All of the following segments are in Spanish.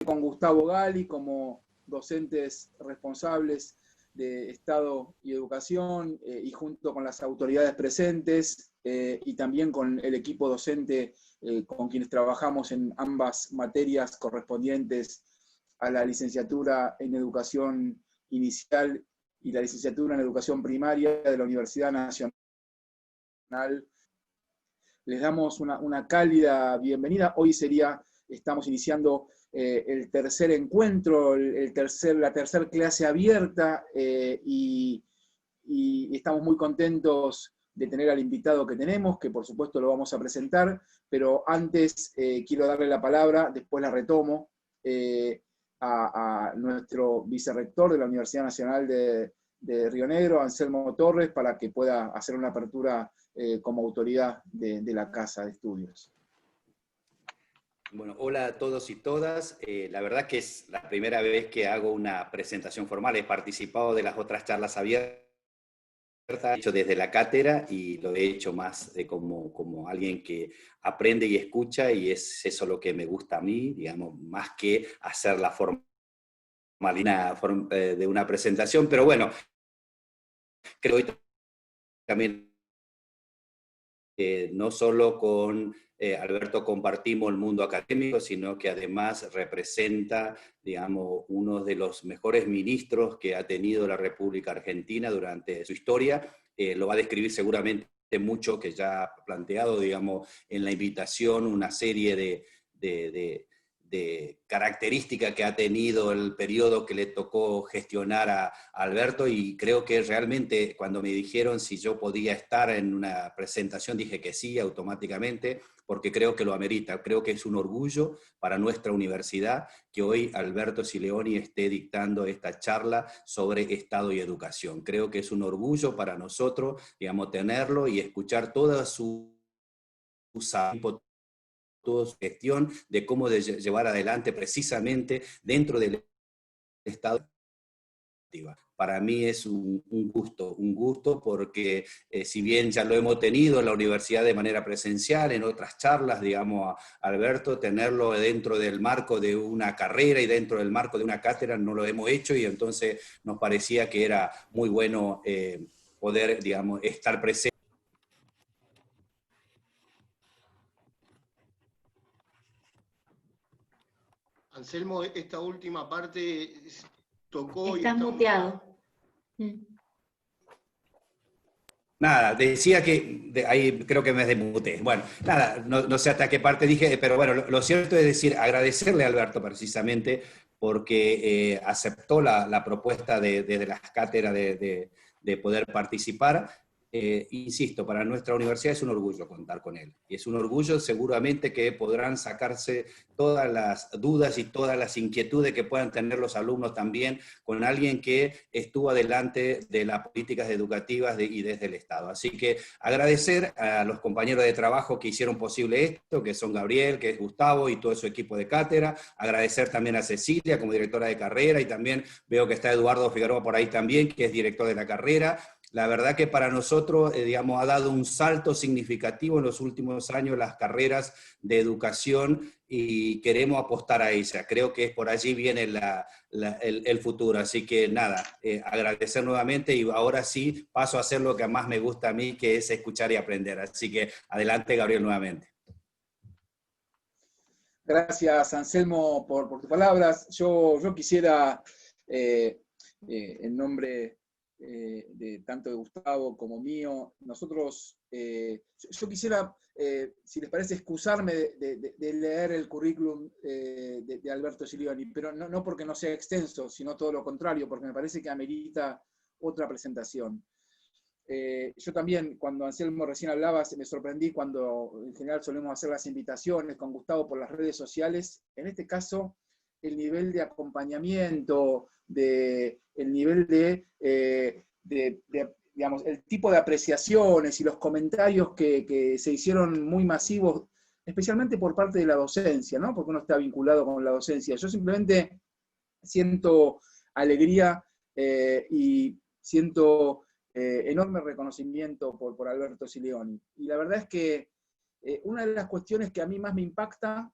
con Gustavo Gali como docentes responsables de Estado y Educación, y junto con las autoridades presentes, y también con el equipo docente con quienes trabajamos en ambas materias correspondientes a la licenciatura en Educación Inicial y la licenciatura en Educación Primaria de la Universidad Nacional. Les damos una cálida bienvenida. Hoy estamos iniciando el tercer encuentro, la tercera clase abierta, y estamos muy contentos de tener al invitado que tenemos, que por supuesto lo vamos a presentar, pero antes quiero darle la palabra, después la retomo, a nuestro vicerrector de la Universidad Nacional de Río Negro, Anselmo Torres, para que pueda hacer una apertura como autoridad de la Casa de Estudios. Bueno, hola a todos y todas. La verdad que es la primera vez que hago una presentación formal. He participado de las otras charlas abiertas, he hecho desde la cátedra y lo he hecho más como alguien que aprende y escucha, y es eso lo que me gusta a mí, digamos, más que hacer la formalidad de una presentación. Pero bueno, creo que hoy también no solo con Alberto compartimos el mundo académico, sino que además representa, digamos, uno de los mejores ministros que ha tenido la República Argentina durante su historia. Lo va a describir seguramente mucho, que ya ha planteado, digamos, en la invitación una serie de características que ha tenido el periodo que le tocó gestionar a Alberto, y creo que realmente cuando me dijeron si yo podía estar en una presentación dije que sí automáticamente, porque creo que lo amerita. Creo que es un orgullo para nuestra universidad que hoy Alberto Sileoni esté dictando esta charla sobre Estado y educación. Creo que es un orgullo para nosotros, digamos, tenerlo y escuchar toda su toda su gestión de cómo llevar adelante precisamente dentro del Estado. Para mí es un gusto porque si bien ya lo hemos tenido en la universidad de manera presencial, en otras charlas, digamos, Alberto, tenerlo dentro del marco de una carrera y dentro del marco de una cátedra no lo hemos hecho, y entonces nos parecía que era muy bueno poder, digamos, estar presente. Anselmo, esta última parte tocó... Estás muteado. Nada, decía que, ahí creo que me desmuté. Bueno, nada, no sé hasta qué parte dije, pero bueno, lo cierto es decir, agradecerle a Alberto precisamente porque aceptó la propuesta de las cátedras de poder participar. Insisto, para nuestra universidad es un orgullo contar con él. Y es un orgullo seguramente que podrán sacarse todas las dudas y todas las inquietudes que puedan tener los alumnos también con alguien que estuvo adelante de las políticas educativas y desde el Estado. Así que agradecer a los compañeros de trabajo que hicieron posible esto, que son Gabriel, que es Gustavo y todo su equipo de cátedra. Agradecer también a Cecilia como directora de carrera, y también veo que está Eduardo Figueroa por ahí también, que es director de la carrera. La verdad que para nosotros, digamos, ha dado un salto significativo en los últimos años las carreras de educación y queremos apostar a ella. Creo que por allí viene el futuro. Así que nada, agradecer nuevamente, y ahora sí paso a hacer lo que más me gusta a mí, que es escuchar y aprender. Así que adelante, Gabriel, nuevamente. Gracias, Anselmo, por tus palabras. Yo quisiera, en nombre de tanto de Gustavo como mío, nosotros, yo quisiera, si les parece, excusarme de leer el currículum de Alberto Sileoni, pero no porque no sea extenso, sino todo lo contrario, porque me parece que amerita otra presentación. Yo también, cuando Anselmo recién hablaba, me sorprendí cuando en general solemos hacer las invitaciones con Gustavo por las redes sociales. En este caso, el nivel de acompañamiento, el nivel digamos, el tipo de apreciaciones y los comentarios que se hicieron muy masivos, especialmente por parte de la docencia, ¿no? Porque uno está vinculado con la docencia. Yo simplemente siento alegría y siento enorme reconocimiento por Alberto Sileoni. Y la verdad es que una de las cuestiones que a mí más me impacta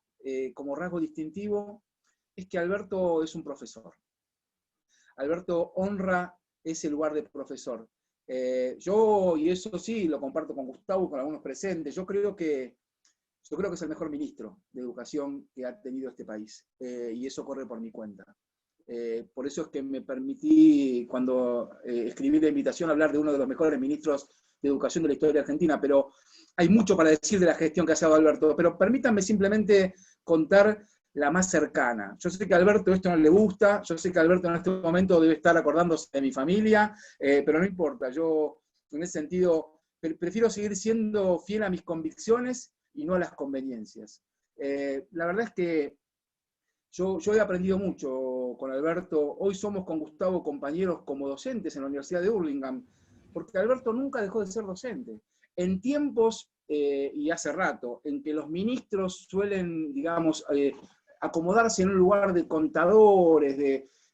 como rasgo distintivo es que Alberto es un profesor. Alberto honra ese lugar de profesor. Yo, y eso sí, lo comparto con Gustavo, con algunos presentes, yo creo que es el mejor ministro de educación que ha tenido este país, y eso corre por mi cuenta. Por eso es que me permití, cuando escribí la invitación, hablar de uno de los mejores ministros de educación de la historia argentina, pero hay mucho para decir de la gestión que ha hecho Alberto, pero permítanme simplemente contar la más cercana. Yo sé que a Alberto esto no le gusta, yo sé que Alberto en este momento debe estar acordándose de mi familia, pero no importa, yo en ese sentido prefiero seguir siendo fiel a mis convicciones y no a las conveniencias. La verdad es que yo he aprendido mucho con Alberto. Hoy somos con Gustavo compañeros como docentes en la Universidad de Hurlingham, porque Alberto nunca dejó de ser docente. En tiempos, y hace rato, en que los ministros suelen, digamos, acomodarse en un lugar de contadores,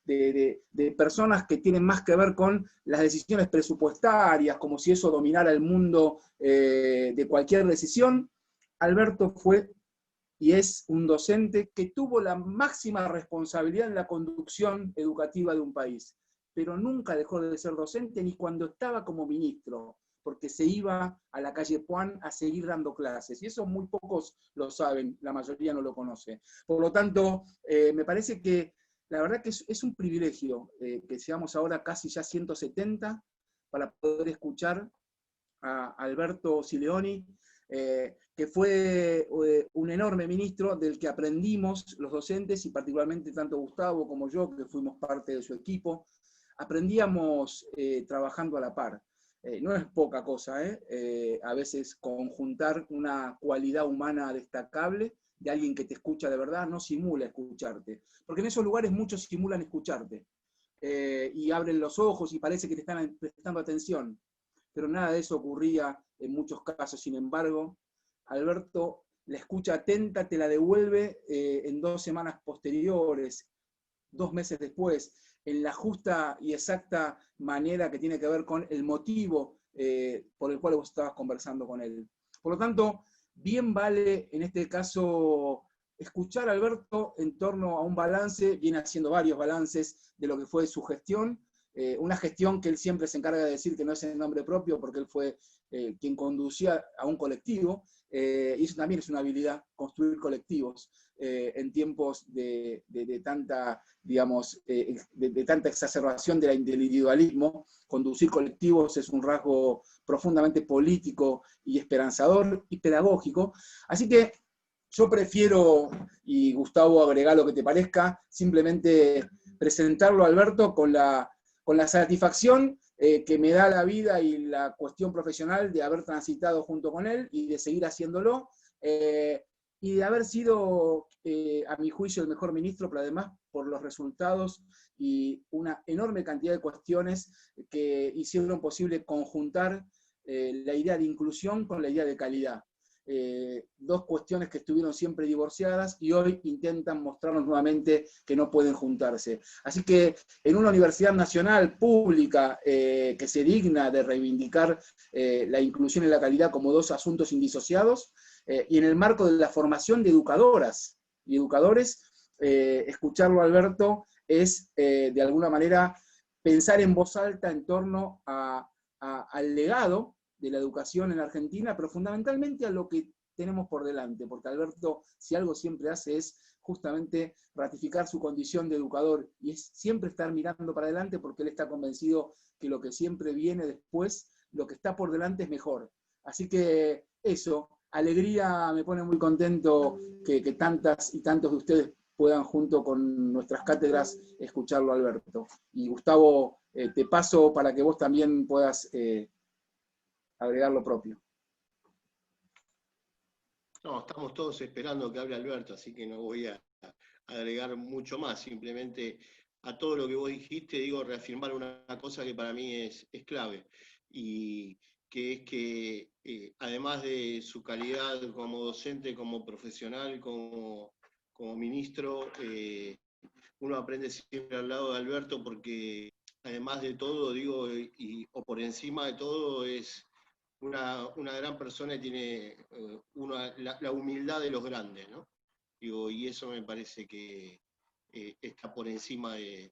de personas que tienen más que ver con las decisiones presupuestarias, como si eso dominara el mundo de cualquier decisión, Alberto fue y es un docente que tuvo la máxima responsabilidad en la conducción educativa de un país, pero nunca dejó de ser docente ni cuando estaba como ministro, porque se iba a la calle Puan a seguir dando clases, y eso muy pocos lo saben, la mayoría no lo conoce. Por lo tanto, me parece que la verdad que es un privilegio que seamos ahora casi ya 170 para poder escuchar a Alberto Sileoni, que fue un enorme ministro del que aprendimos los docentes, y particularmente tanto Gustavo como yo, que fuimos parte de su equipo, aprendíamos trabajando a la par. No es poca cosa, a veces conjuntar una cualidad humana destacable de alguien que te escucha de verdad, no simula escucharte, porque en esos lugares muchos simulan escucharte, y abren los ojos y parece que te están prestando atención, pero nada de eso ocurría en muchos casos. Sin embargo, Alberto, la escucha atenta te la devuelve en 2 semanas posteriores, 2 meses después, en la justa y exacta manera que tiene que ver con el motivo por el cual vos estabas conversando con él. Por lo tanto, bien vale en este caso escuchar a Alberto en torno a un balance, viene haciendo varios balances de lo que fue su gestión, una gestión que él siempre se encarga de decir que no es en nombre propio, porque él fue quien conducía a un colectivo, y eso también es una habilidad, construir colectivos en tiempos de tanta, digamos, de tanta exacerbación del individualismo. Conducir colectivos es un rasgo profundamente político y esperanzador y pedagógico. Así que yo prefiero, y Gustavo, agregá lo que te parezca, simplemente presentarlo a Alberto con la satisfacción que me da la vida y la cuestión profesional de haber transitado junto con él y de seguir haciéndolo, y de haber sido, a mi juicio, el mejor ministro, pero además por los resultados y una enorme cantidad de cuestiones que hicieron posible conjuntar la idea de inclusión con la idea de calidad. 2 cuestiones que estuvieron siempre divorciadas y hoy intentan mostrarnos nuevamente que no pueden juntarse. Así que en una universidad nacional pública que se digna de reivindicar la inclusión y la calidad como 2 asuntos indisociados, y en el marco de la formación de educadoras y educadores, escucharlo a Alberto es de alguna manera pensar en voz alta en torno al legado de la educación en Argentina, pero fundamentalmente a lo que tenemos por delante, porque Alberto, si algo siempre hace, es justamente ratificar su condición de educador, y es siempre estar mirando para adelante, porque él está convencido que lo que siempre viene después, lo que está por delante es mejor. Así que eso, alegría, me pone muy contento que tantas y tantos de ustedes puedan, junto con nuestras cátedras, escucharlo, Alberto. Y Gustavo, te paso para que vos también puedas agregar lo propio. No, estamos todos esperando que hable Alberto, así que no voy a agregar mucho más. Simplemente a todo lo que vos dijiste, digo, reafirmar una cosa que para mí es clave, y que es que además de su calidad como docente, como profesional, como ministro, uno aprende siempre al lado de Alberto, porque además de todo, digo, o por encima de todo, es una gran persona y tiene la humildad de los grandes, ¿no? Digo, y eso me parece que está por encima de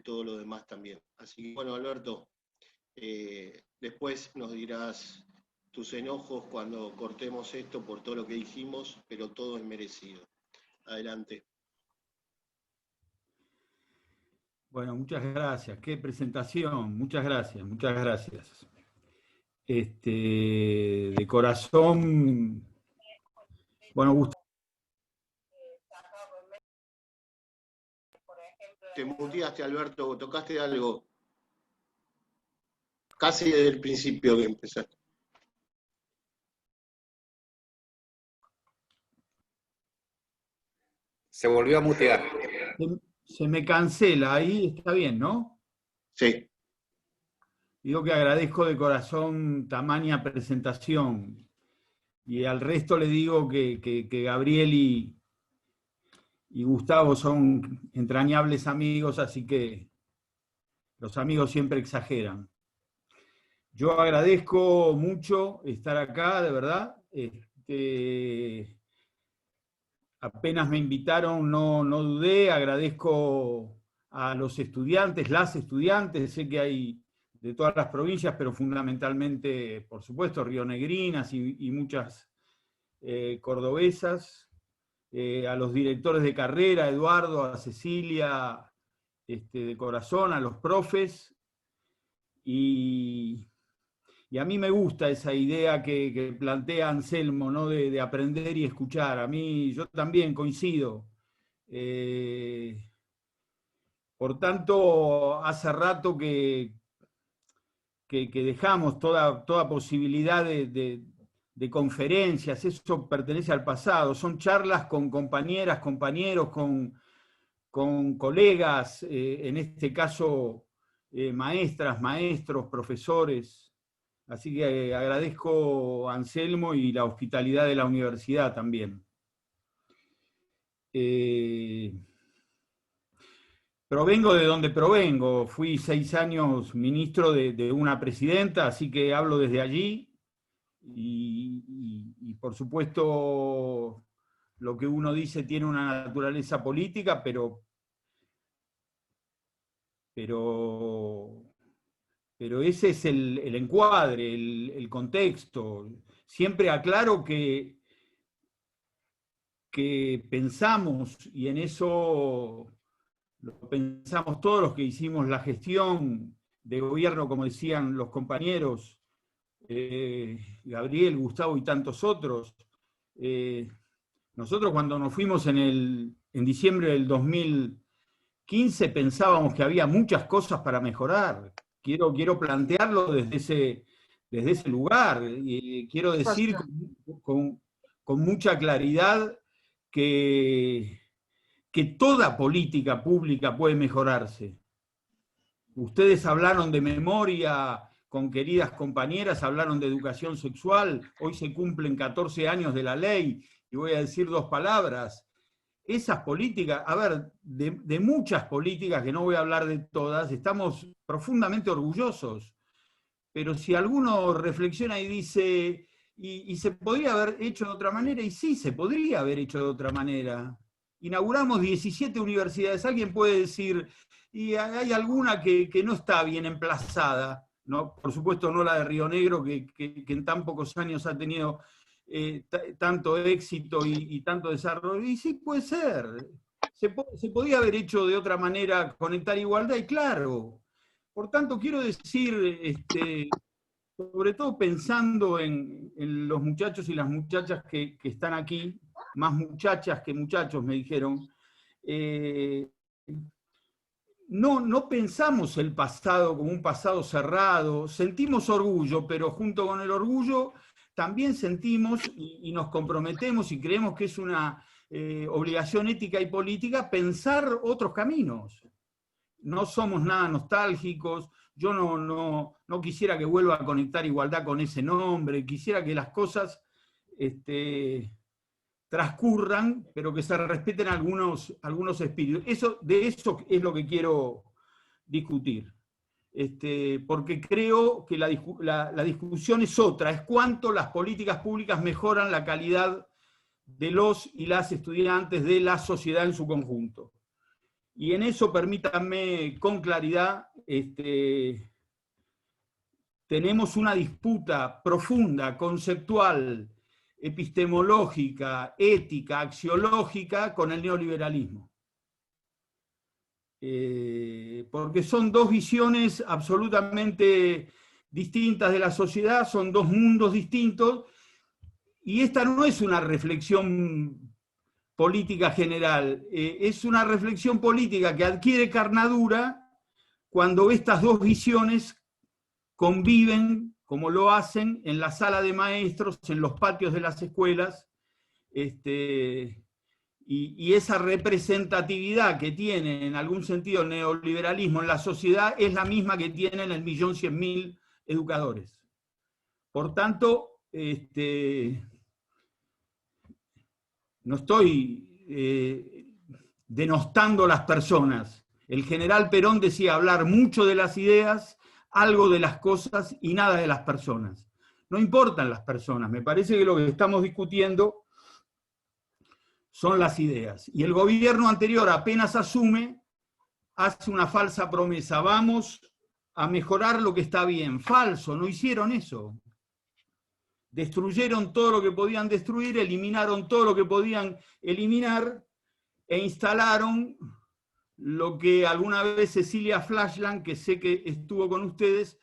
todo lo demás también. Así que bueno, Alberto, después nos dirás tus enojos cuando cortemos esto por todo lo que dijimos, pero todo es merecido. Adelante. Bueno, muchas gracias. Qué presentación. Muchas gracias, muchas gracias. De corazón, bueno, Gustavo. Te muteaste, Alberto, tocaste algo. Casi desde el principio que empezaste. Se volvió a mutear. Se me cancela, ahí está bien, ¿no? Sí. Digo que agradezco de corazón tamaña presentación. Y al resto le digo que Gabriel y Gustavo son entrañables amigos, así que los amigos siempre exageran. Yo agradezco mucho estar acá, de verdad. Apenas me invitaron, no dudé, agradezco a los estudiantes, las estudiantes, sé que hay de todas las provincias, pero fundamentalmente, por supuesto, rionegrinas y muchas cordobesas, a los directores de carrera, a Eduardo, a Cecilia, de corazón, a los profes, y a mí me gusta esa idea que plantea Anselmo, ¿no? de aprender y escuchar. A mí, yo también coincido. Por tanto, hace rato que dejamos toda posibilidad de conferencias, eso pertenece al pasado, son charlas con compañeras, compañeros, con colegas, en este caso maestras, maestros, profesores. Así que agradezco a Anselmo y la hospitalidad de la universidad también. Provengo de donde provengo, fui 6 años ministro de una presidenta, así que hablo desde allí, y por supuesto lo que uno dice tiene una naturaleza política, pero ese es el encuadre, el contexto. Siempre aclaro que pensamos, y en eso lo pensamos todos los que hicimos la gestión de gobierno, como decían los compañeros, Gabriel, Gustavo y tantos otros. Nosotros cuando nos fuimos en diciembre del 2015 pensábamos que había muchas cosas para mejorar. Quiero plantearlo desde ese lugar. Y quiero decir con mucha claridad que toda política pública puede mejorarse. Ustedes hablaron de memoria con queridas compañeras, hablaron de educación sexual, hoy se cumplen 14 años de la ley, y voy a decir 2 palabras. Esas políticas, a ver, de muchas políticas, que no voy a hablar de todas, estamos profundamente orgullosos, pero si alguno reflexiona y dice, y se podría haber hecho de otra manera, y sí, se podría haber hecho de otra manera. Inauguramos 17 universidades, alguien puede decir, y hay alguna que no está bien emplazada, ¿no? Por supuesto no la de Río Negro, que en tan pocos años ha tenido tanto éxito y tanto desarrollo, y sí puede ser, se podía haber hecho de otra manera, conectar igualdad, y claro. Por tanto, quiero decir, sobre todo pensando en los muchachos y las muchachas que están aquí, más muchachas que muchachos me dijeron, no pensamos el pasado como un pasado cerrado, sentimos orgullo, pero junto con el orgullo también sentimos y nos comprometemos y creemos que es una obligación ética y política pensar otros caminos. No somos nada nostálgicos, yo no quisiera que vuelva a conectar igualdad con ese nombre, quisiera que las cosas transcurran, pero que se respeten algunos espíritus. De eso es lo que quiero discutir. Porque creo que la discusión es otra, es cuánto las políticas públicas mejoran la calidad de los y las estudiantes, de la sociedad en su conjunto. Y en eso permítanme con claridad, tenemos una disputa profunda, conceptual, epistemológica, ética, axiológica con el neoliberalismo. Porque son dos visiones absolutamente distintas de la sociedad, son dos mundos distintos, y esta no es una reflexión política general, es una reflexión política que adquiere carnadura cuando estas dos visiones conviven, como lo hacen en la sala de maestros, en los patios de las escuelas, y esa representatividad que tiene en algún sentido el neoliberalismo en la sociedad es la misma que tienen el 1.100.000 educadores. Por tanto, no estoy denostando las personas. El general Perón decía hablar mucho de las ideas, algo de las cosas y nada de las personas. No importan las personas, me parece que lo que estamos discutiendo son las ideas. Y el gobierno anterior apenas asume, hace una falsa promesa, vamos a mejorar lo que está bien. Falso, no hicieron eso. Destruyeron todo lo que podían destruir, eliminaron todo lo que podían eliminar e instalaron lo que alguna vez Cecilia Flashland, que sé que estuvo con ustedes,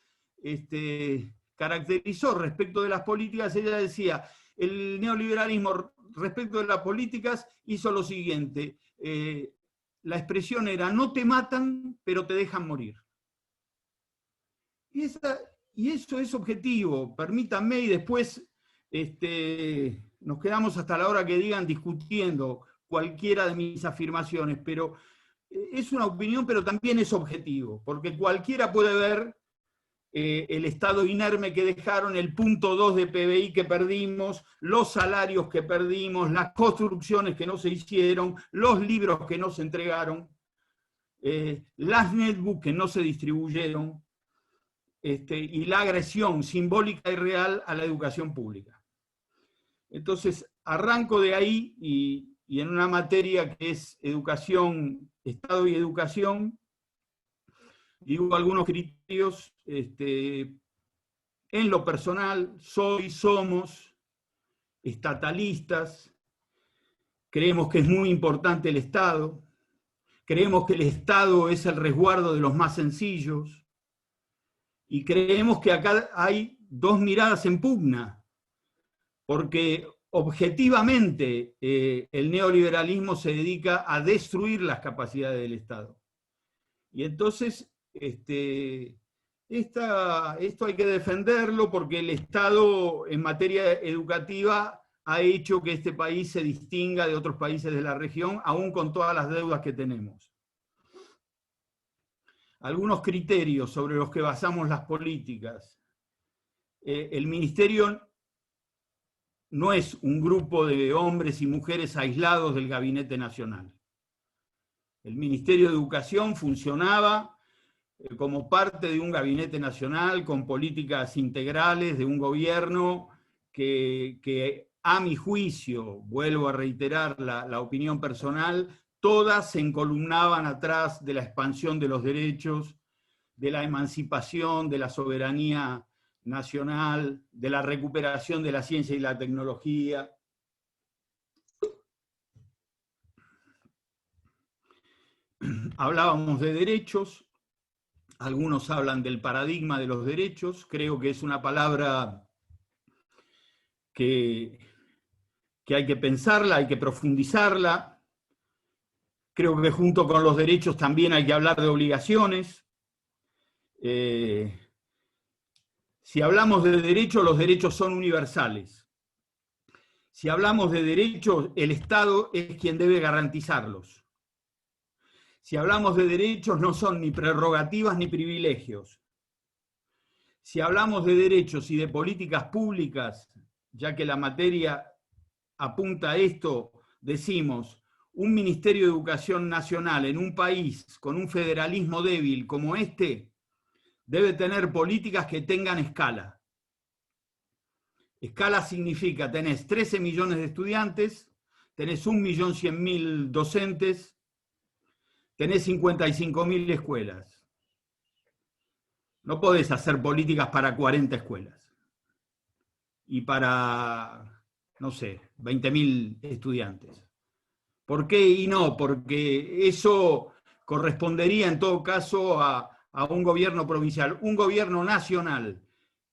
caracterizó respecto de las políticas. Ella decía, el neoliberalismo respecto de las políticas hizo lo siguiente, la expresión era, no te matan, pero te dejan morir. Y eso es objetivo, permítanme, y después nos quedamos hasta la hora que digan discutiendo cualquiera de mis afirmaciones, pero es una opinión, pero también es objetivo, porque cualquiera puede ver el estado inerme que dejaron, el 0.2 de PBI que perdimos, los salarios que perdimos, las construcciones que no se hicieron, los libros que no se entregaron, las netbooks que no se distribuyeron, y la agresión simbólica y real a la educación pública. Entonces, arranco de ahí y en una materia que es educación, Estado y educación, digo algunos criterios, en lo personal, somos estatalistas, creemos que es muy importante el Estado, creemos que el Estado es el resguardo de los más sencillos, y creemos que acá hay dos miradas en pugna, porque objetivamente el neoliberalismo se dedica a destruir las capacidades del Estado. Y entonces esto hay que defenderlo porque el Estado en materia educativa ha hecho que este país se distinga de otros países de la región, aún con todas las deudas que tenemos. Algunos criterios sobre los que basamos las políticas. El ministerio no es un grupo de hombres y mujeres aislados del Gabinete Nacional. El Ministerio de Educación funcionaba como parte de un Gabinete Nacional con políticas integrales de un gobierno que a mi juicio, vuelvo a reiterar la opinión personal, todas se encolumnaban atrás de la expansión de los derechos, de la emancipación, de la soberanía nacional, de la recuperación de la ciencia y la tecnología. Hablábamos de derechos, algunos hablan del paradigma de los derechos, creo que es una palabra que hay que pensarla, hay que profundizarla. Creo que junto con los derechos también hay que hablar de obligaciones. Si hablamos de derechos, los derechos son universales. Si hablamos de derechos, el Estado es quien debe garantizarlos. Si hablamos de derechos, no son ni prerrogativas ni privilegios. Si hablamos de derechos y de políticas públicas, ya que la materia apunta a esto, decimos, un Ministerio de Educación Nacional en un país con un federalismo débil como este, debe tener políticas que tengan escala. Escala significa, tenés 13 millones de estudiantes, tenés 1.100.000 docentes, tenés 55.000 escuelas. No podés hacer políticas para 40 escuelas y para, no sé, 20.000 estudiantes. ¿Por qué y no? Porque eso correspondería en todo caso a un gobierno provincial. Un gobierno nacional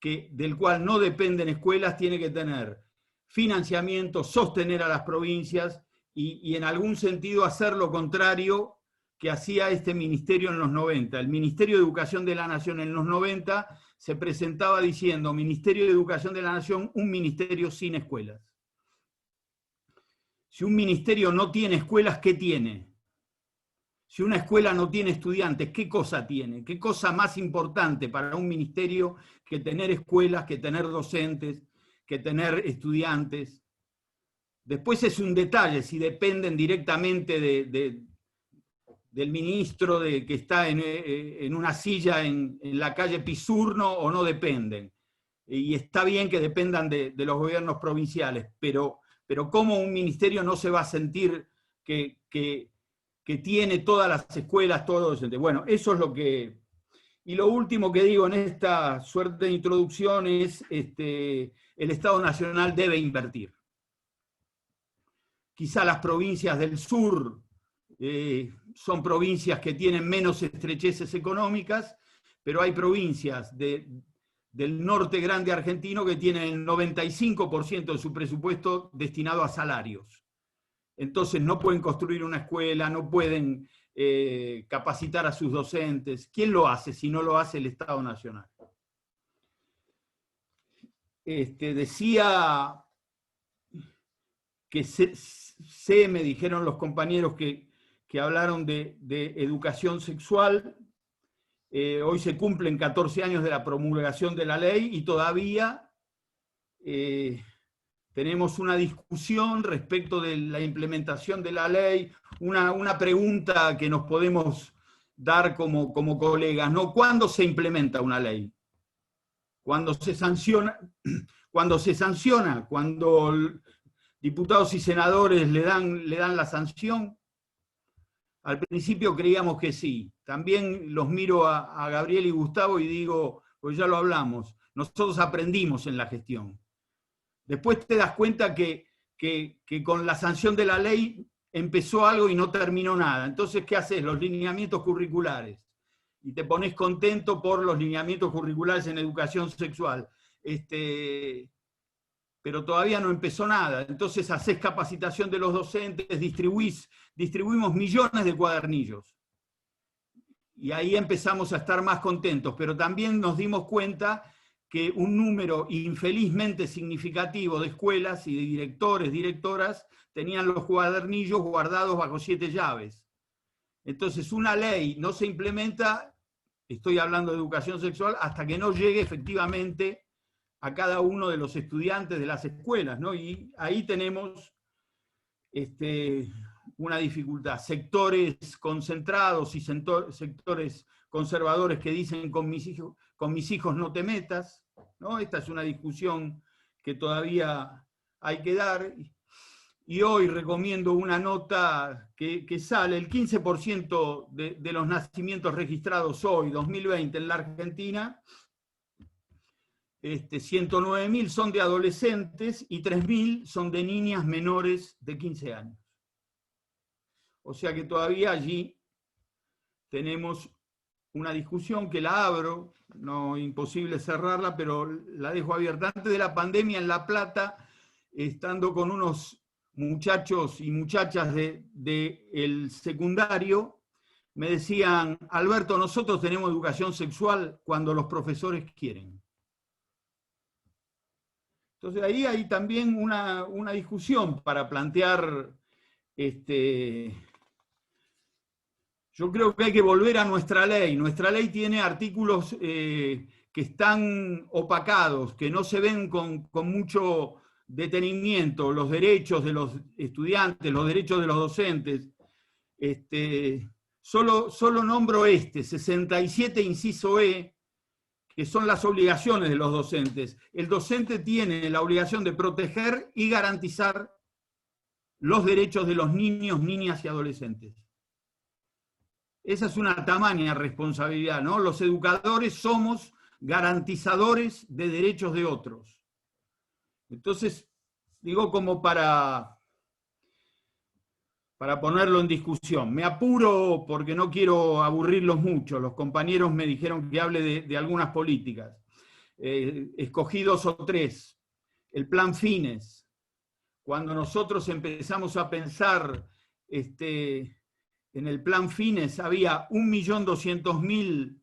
del cual no dependen escuelas tiene que tener financiamiento, sostener a las provincias y en algún sentido hacer lo contrario que hacía este ministerio en los 90. El Ministerio de Educación de la Nación en los 90 se presentaba diciendo: Ministerio de Educación de la Nación, un ministerio sin escuelas. Si un ministerio no tiene escuelas, ¿qué tiene? Si una escuela no tiene estudiantes, ¿qué cosa tiene? ¿Qué cosa más importante para un ministerio que tener escuelas, que tener docentes, que tener estudiantes? Después es un detalle si dependen directamente del ministro que está en una silla en la calle Pisurno o no dependen. Y está bien que dependan de los gobiernos provinciales, pero ¿cómo un ministerio no se va a sentir que tiene todas las escuelas, todos los docentes? Bueno, eso es lo que... Y lo último que digo en esta suerte de introducción es el Estado Nacional debe invertir. Quizá las provincias del sur son provincias que tienen menos estrecheces económicas, pero hay provincias del norte grande argentino que tienen el 95% de su presupuesto destinado a salarios. Entonces no pueden construir una escuela, no pueden capacitar a sus docentes. ¿Quién lo hace si no lo hace el Estado Nacional? Decía que me dijeron los compañeros que hablaron de educación sexual. Hoy se cumplen 14 años de la promulgación de la ley y todavía tenemos una discusión respecto de la implementación de la ley, una pregunta que nos podemos dar como colegas, ¿no? ¿Cuándo se implementa una ley? ¿Cuándo se sanciona? ¿Cuando diputados y senadores le dan la sanción? Al principio creíamos que sí. También los miro a Gabriel y Gustavo y digo, pues ya lo hablamos, nosotros aprendimos en la gestión. Después te das cuenta que con la sanción de la ley empezó algo y no terminó nada. Entonces, ¿qué haces? Los lineamientos curriculares. Y te pones contento por los lineamientos curriculares en educación sexual. Pero todavía no empezó nada. Entonces haces capacitación de los docentes, distribuimos millones de cuadernillos. Y ahí empezamos a estar más contentos, pero también nos dimos cuenta que un número infelizmente significativo de escuelas y de directores, directoras, tenían los cuadernillos guardados bajo 7 llaves. Entonces una ley no se implementa, estoy hablando de educación sexual, hasta que no llegue efectivamente a cada uno de los estudiantes de las escuelas, ¿no? Y ahí tenemos una dificultad. Sectores concentrados y sectores conservadores que dicen con mis hijos no te metas, ¿no? Esta es una discusión que todavía hay que dar. Y hoy recomiendo una nota que sale, el 15% de los nacimientos registrados hoy, 2020, en la Argentina, 109.000 son de adolescentes y 3.000 son de niñas menores de 15 años. O sea que todavía allí tenemos una discusión que la abro, no imposible cerrarla, pero la dejo abierta. Antes de la pandemia en La Plata, estando con unos muchachos y muchachas del secundario, me decían, Alberto, nosotros tenemos educación sexual cuando los profesores quieren. Entonces ahí hay también una discusión para plantear, yo creo que hay que volver a nuestra ley. Nuestra ley tiene artículos que están opacados, que no se ven con mucho detenimiento, los derechos de los estudiantes, los derechos de los docentes. Solo nombro 67 inciso E, que son las obligaciones de los docentes. El docente tiene la obligación de proteger y garantizar los derechos de los niños, niñas y adolescentes. Esa es una tamaña responsabilidad, ¿no? Los educadores somos garantizadores de derechos de otros. Entonces, digo como para ponerlo en discusión. Me apuro porque no quiero aburrirlos mucho. Los compañeros me dijeron que hable de algunas políticas. Escogí 2 o 3. El plan Fines. Cuando nosotros empezamos a pensar en el plan Fines, había 1.200.000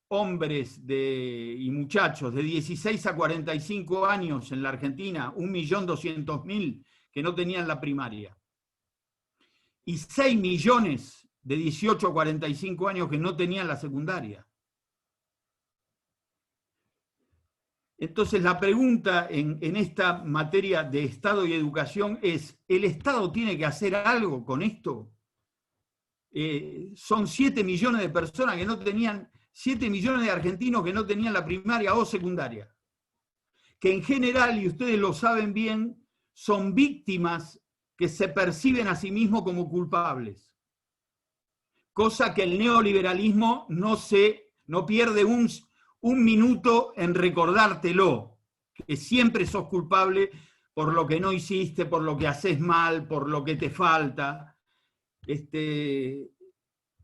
hombres y muchachos de 16 a 45 años en la Argentina, 1.200.000 que no tenían la primaria. Y 6 millones de 18 a 45 años que no tenían la secundaria. Entonces la pregunta en esta materia de Estado y educación es, ¿el Estado tiene que hacer algo con esto? Son 7 millones de personas que no tenían, 7 millones de argentinos que no tenían la primaria o secundaria, que en general, y ustedes lo saben bien, son víctimas que se perciben a sí mismos como culpables. Cosa que el neoliberalismo no pierde un minuto en recordártelo, que siempre sos culpable por lo que no hiciste, por lo que haces mal, por lo que te falta.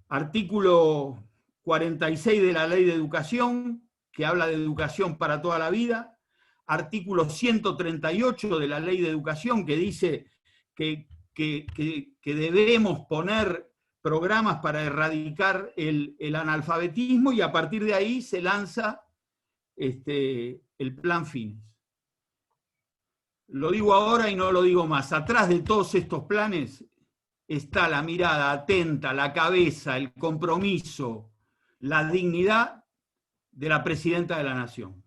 Artículo 46 de la Ley de Educación, que habla de educación para toda la vida. Artículo 138 de la Ley de Educación, que dice que debemos poner programas para erradicar el analfabetismo, y a partir de ahí se lanza el plan Fines. Lo digo ahora y no lo digo más. Atrás de todos estos planes está la mirada atenta, la cabeza, el compromiso, la dignidad de la Presidenta de la Nación.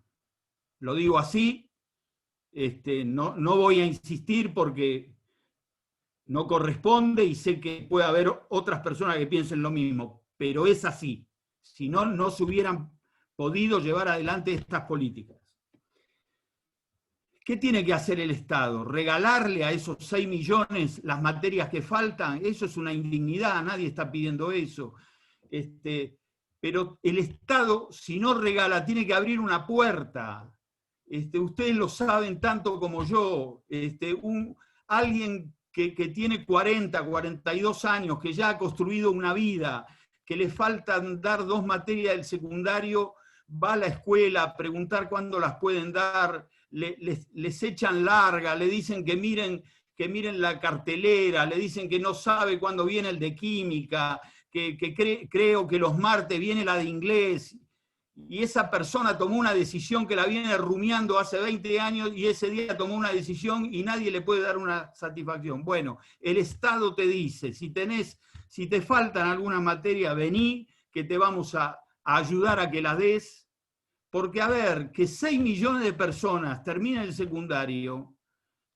Lo digo así, no voy a insistir porque no corresponde y sé que puede haber otras personas que piensen lo mismo, pero es así. Si no, no se hubieran podido llevar adelante estas políticas. ¿Qué tiene que hacer el Estado? ¿Regalarle a esos 6 millones las materias que faltan? Eso es una indignidad, nadie está pidiendo eso. Pero el Estado, si no regala, tiene que abrir una puerta. Ustedes lo saben tanto como yo. Alguien que tiene 40, 42 años, que ya ha construido una vida, que le faltan dar 2 materias del secundario, va a la escuela a preguntar cuándo las pueden dar, les echan larga, le dicen que miren la cartelera, le dicen que no sabe cuándo viene el de química, creo que los martes viene la de inglés, y esa persona tomó una decisión que la viene rumiando hace 20 años, y ese día tomó una decisión y nadie le puede dar una satisfacción. Bueno, el Estado te dice, si te faltan alguna materia, vení, que te vamos a ayudar a que la des. Porque, a ver, que 6 millones de personas terminen el secundario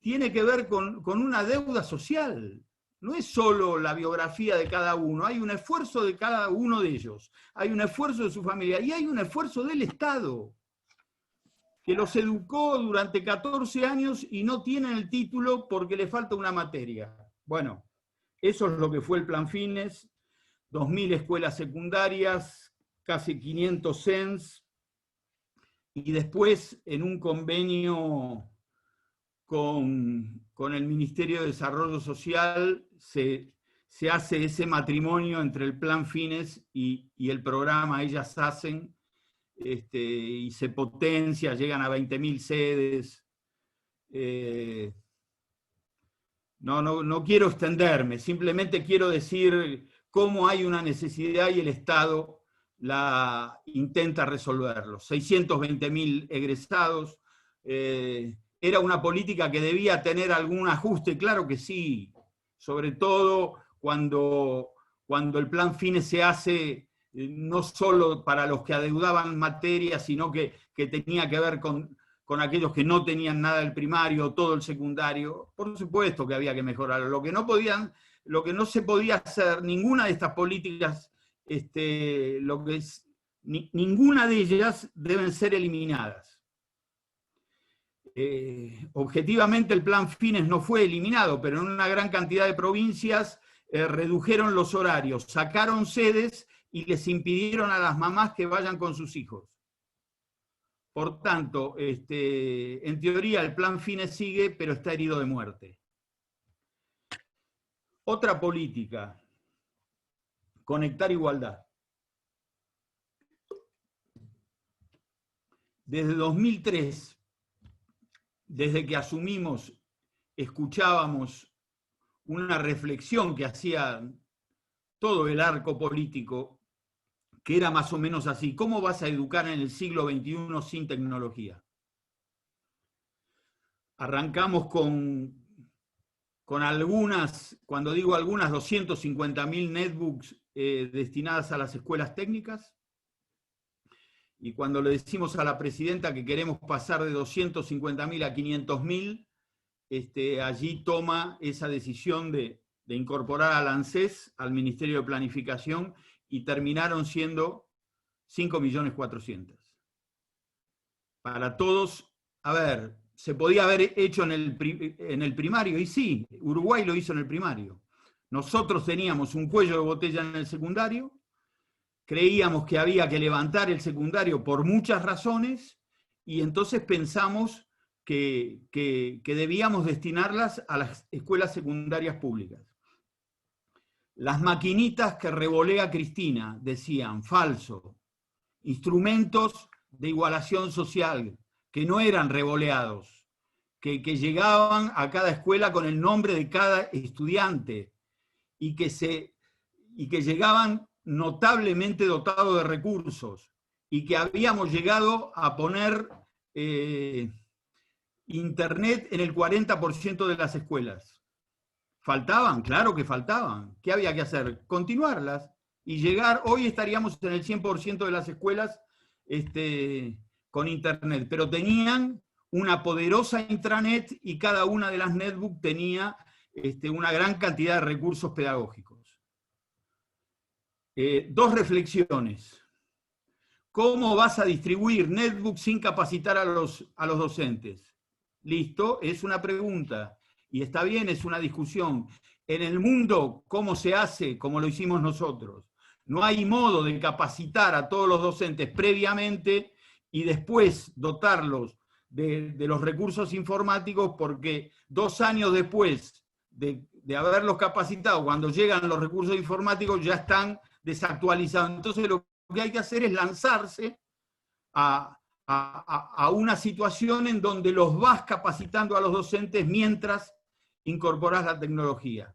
tiene que ver con una deuda social. No es solo la biografía de cada uno, hay un esfuerzo de cada uno de ellos, hay un esfuerzo de su familia y hay un esfuerzo del Estado, que los educó durante 14 años y no tienen el título porque le falta una materia. Bueno, eso es lo que fue el plan Fines, 2.000 escuelas secundarias, casi 500 CENS, y después en un convenio con el Ministerio de Desarrollo Social se hace ese matrimonio entre el plan Fines y el programa Ellas Hacen, y se potencia, llegan a 20.000 sedes. No quiero extenderme, simplemente quiero decir cómo hay una necesidad y el Estado la intenta resolverlo. 620.000 egresados, era una política que debía tener algún ajuste, claro que sí, sobre todo cuando el plan Fines se hace no solo para los que adeudaban materias, sino que tenía que ver con aquellos que no tenían nada del primario, todo el secundario. Por supuesto que había que mejorarlo. Lo que no se podía hacer, ninguna de estas políticas, ninguna de ellas deben ser eliminadas. Objetivamente el plan Fines no fue eliminado, pero en una gran cantidad de provincias redujeron los horarios, sacaron sedes y les impidieron a las mamás que vayan con sus hijos. Por tanto, en teoría el plan Fines sigue, pero está herido de muerte. Otra política, conectar igualdad. Desde 2003, desde que asumimos, escuchábamos una reflexión que hacía todo el arco político, que era más o menos así: ¿cómo vas a educar en el siglo XXI sin tecnología? Arrancamos con algunas, cuando digo algunas, 250.000 netbooks destinadas a las escuelas técnicas, y cuando le decimos a la presidenta que queremos pasar de 250.000 a 500.000, allí toma esa decisión de incorporar al ANSES, al Ministerio de Planificación, y terminaron siendo 5.400.000. Para todos, a ver, se podía haber hecho en el primario, y sí, Uruguay lo hizo en el primario. Nosotros teníamos un cuello de botella en el secundario, creíamos que había que levantar el secundario por muchas razones, y entonces pensamos que debíamos destinarlas a las escuelas secundarias públicas. Las maquinitas que revolea Cristina decían falso, instrumentos de igualación social, que no eran revoleados, que llegaban a cada escuela con el nombre de cada estudiante, y que llegaban notablemente dotados de recursos, y que habíamos llegado a poner internet en el 40% de las escuelas. ¿Faltaban? Claro que faltaban. ¿Qué había que hacer? Continuarlas y llegar. Hoy estaríamos en el 100% de las escuelas con internet, pero tenían una poderosa intranet, y cada una de las netbooks tenía una gran cantidad de recursos pedagógicos. Dos reflexiones. ¿Cómo vas a distribuir netbooks sin capacitar a los docentes? Listo, es una pregunta, y está bien, es una discusión. En el mundo, ¿cómo se hace? Como lo hicimos nosotros. No hay modo de capacitar a todos los docentes previamente y después dotarlos de los recursos informáticos, porque 2 años después de haberlos capacitado, cuando llegan los recursos informáticos ya están desactualizados. Entonces lo que hay que hacer es lanzarse a una situación en donde los vas capacitando a los docentes mientras incorporas la tecnología.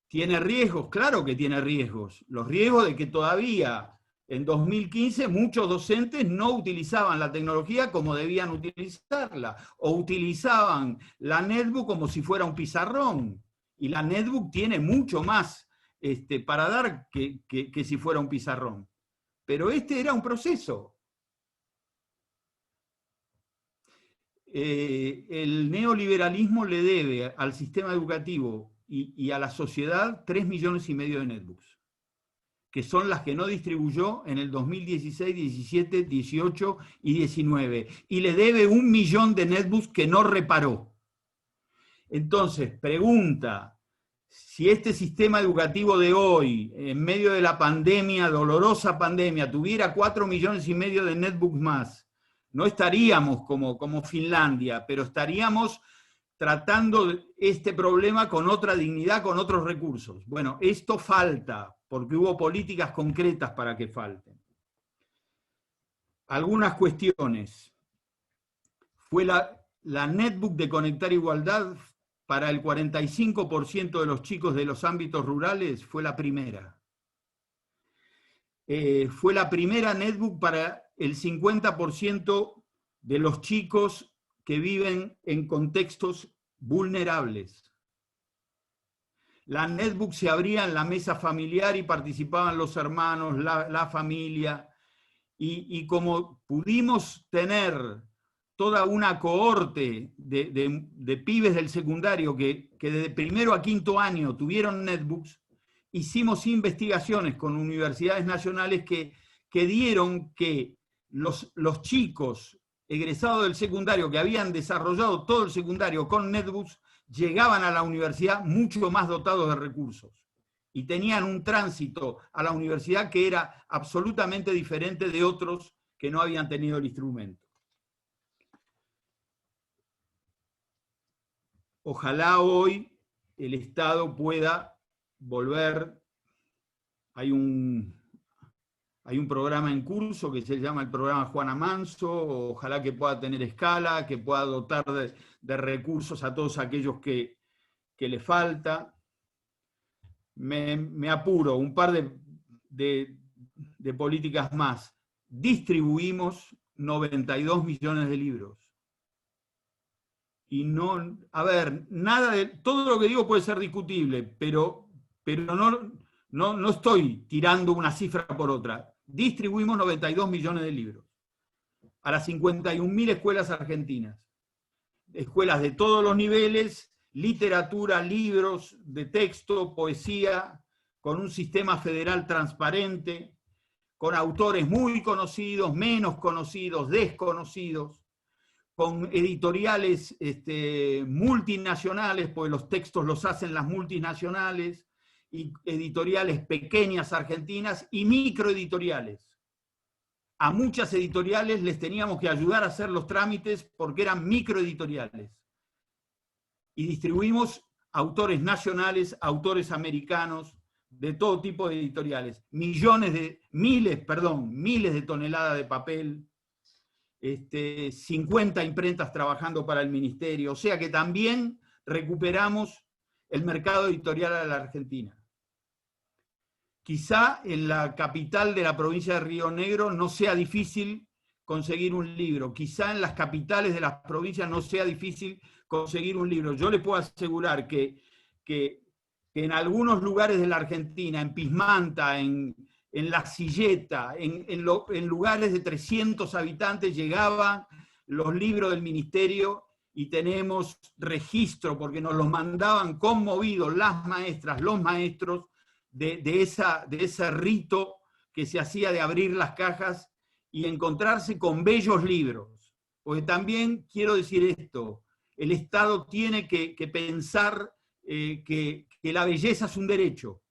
¿Tiene riesgos? Claro que tiene riesgos. Los riesgos de que todavía en 2015 muchos docentes no utilizaban la tecnología como debían utilizarla, o utilizaban la netbook como si fuera un pizarrón. Y la netbook tiene mucho más para dar que si fuera un pizarrón. Pero era un proceso. El neoliberalismo le debe al sistema educativo y a la sociedad 3,5 millones de netbooks, que son las que no distribuyó en el 2016, 17, 18 y 19. Y le debe 1 millón de netbooks que no reparó. Entonces, pregunta, si este sistema educativo de hoy, en medio de la pandemia, dolorosa pandemia, tuviera 4,5 millones de netbooks más, no estaríamos como Finlandia, pero estaríamos tratando este problema con otra dignidad, con otros recursos. Bueno, esto falta, porque hubo políticas concretas para que falten. Algunas cuestiones. Fue la netbook de Conectar Igualdad para el 45% de los chicos de los ámbitos rurales, fue la primera. Fue la primera netbook para el 50% de los chicos que viven en contextos vulnerables. La netbook se abría en la mesa familiar y participaban los hermanos, la familia, y como pudimos tener toda una cohorte de pibes del secundario que de primero a quinto año tuvieron netbooks, hicimos investigaciones con universidades nacionales que dieron que los chicos egresados del secundario que habían desarrollado todo el secundario con netbooks llegaban a la universidad mucho más dotados de recursos y tenían un tránsito a la universidad que era absolutamente diferente de otros que no habían tenido el instrumento. Ojalá hoy el Estado pueda volver. Hay un programa en curso que se llama el programa Juana Manso. Ojalá que pueda tener escala, que pueda dotar de recursos a todos aquellos que le falta. Me apuro, un par de políticas más. Distribuimos 92 millones de libros. Y no, a ver, todo lo que digo puede ser discutible, pero no estoy tirando una cifra por otra. Distribuimos 92 millones de libros a las 51.000 escuelas argentinas. Escuelas de todos los niveles, literatura, libros de texto, poesía, con un sistema federal transparente, con autores muy conocidos, menos conocidos, desconocidos, con editoriales multinacionales, porque los textos los hacen las multinacionales, y editoriales pequeñas argentinas y microeditoriales. A muchas editoriales les teníamos que ayudar a hacer los trámites porque eran microeditoriales. Y distribuimos autores nacionales, autores americanos, de todo tipo de editoriales. Miles de toneladas de papel, 50 imprentas trabajando para el ministerio. O sea que también recuperamos el mercado editorial de la Argentina. Quizá en la capital de la provincia de Río Negro no sea difícil conseguir un libro. Quizá en las capitales de las provincias no sea difícil conseguir un libro. Yo le puedo asegurar que en algunos lugares de la Argentina, en Pismanta, en La Silleta, en lugares de 300 habitantes, llegaban los libros del ministerio y tenemos registro, porque nos los mandaban conmovidos las maestras, los maestros, de ese rito que se hacía de abrir las cajas y encontrarse con bellos libros. Porque también quiero decir esto, el Estado tiene que pensar que la belleza es un derecho.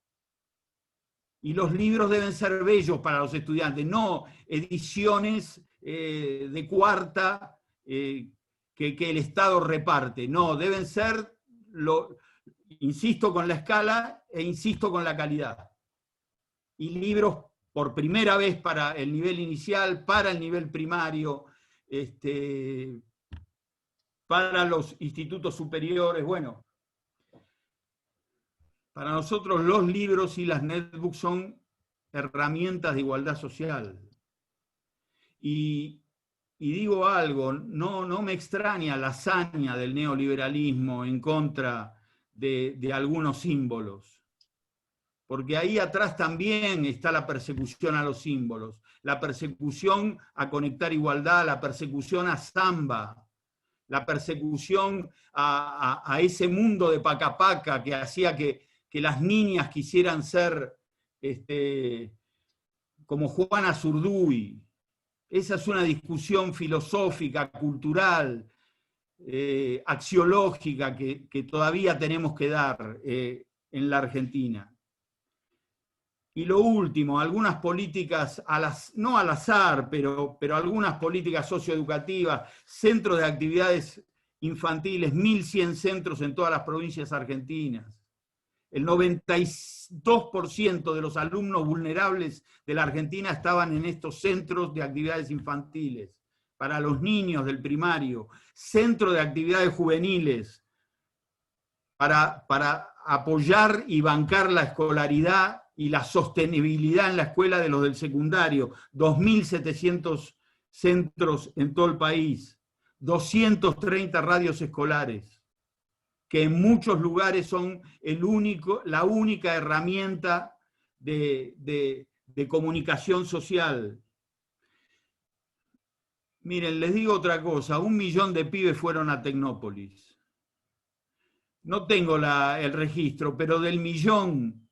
Y los libros deben ser bellos para los estudiantes, no ediciones de cuarta que el Estado reparte. No, deben ser, insisto con la escala e insisto con la calidad. Y libros por primera vez para el nivel inicial, para el nivel primario, para los institutos superiores. Bueno, para nosotros los libros y las netbooks son herramientas de igualdad social. Y digo algo, no me extraña la hazaña del neoliberalismo en contra de algunos símbolos, porque ahí atrás también está la persecución a los símbolos, la persecución a conectar igualdad, la persecución a Zamba, la persecución a ese mundo de paca-paca que hacía que las niñas quisieran ser como Juana Zurduy. Esa es una discusión filosófica, cultural, axiológica que todavía tenemos que dar en la Argentina. Y lo último, algunas políticas, no al azar, pero algunas políticas socioeducativas, centros de actividades infantiles, 1.100 centros en todas las provincias argentinas. El 92% de los alumnos vulnerables de la Argentina estaban en estos centros de actividades infantiles, para los niños del primario, centro de actividades juveniles, para apoyar y bancar la escolaridad y la sostenibilidad en la escuela de los del secundario, 2.700 centros en todo el país, 230 radios escolares, que en muchos lugares son la única herramienta de comunicación social. Miren, les digo otra cosa, 1 millón de pibes fueron a Tecnópolis. No tengo el registro, pero del millón,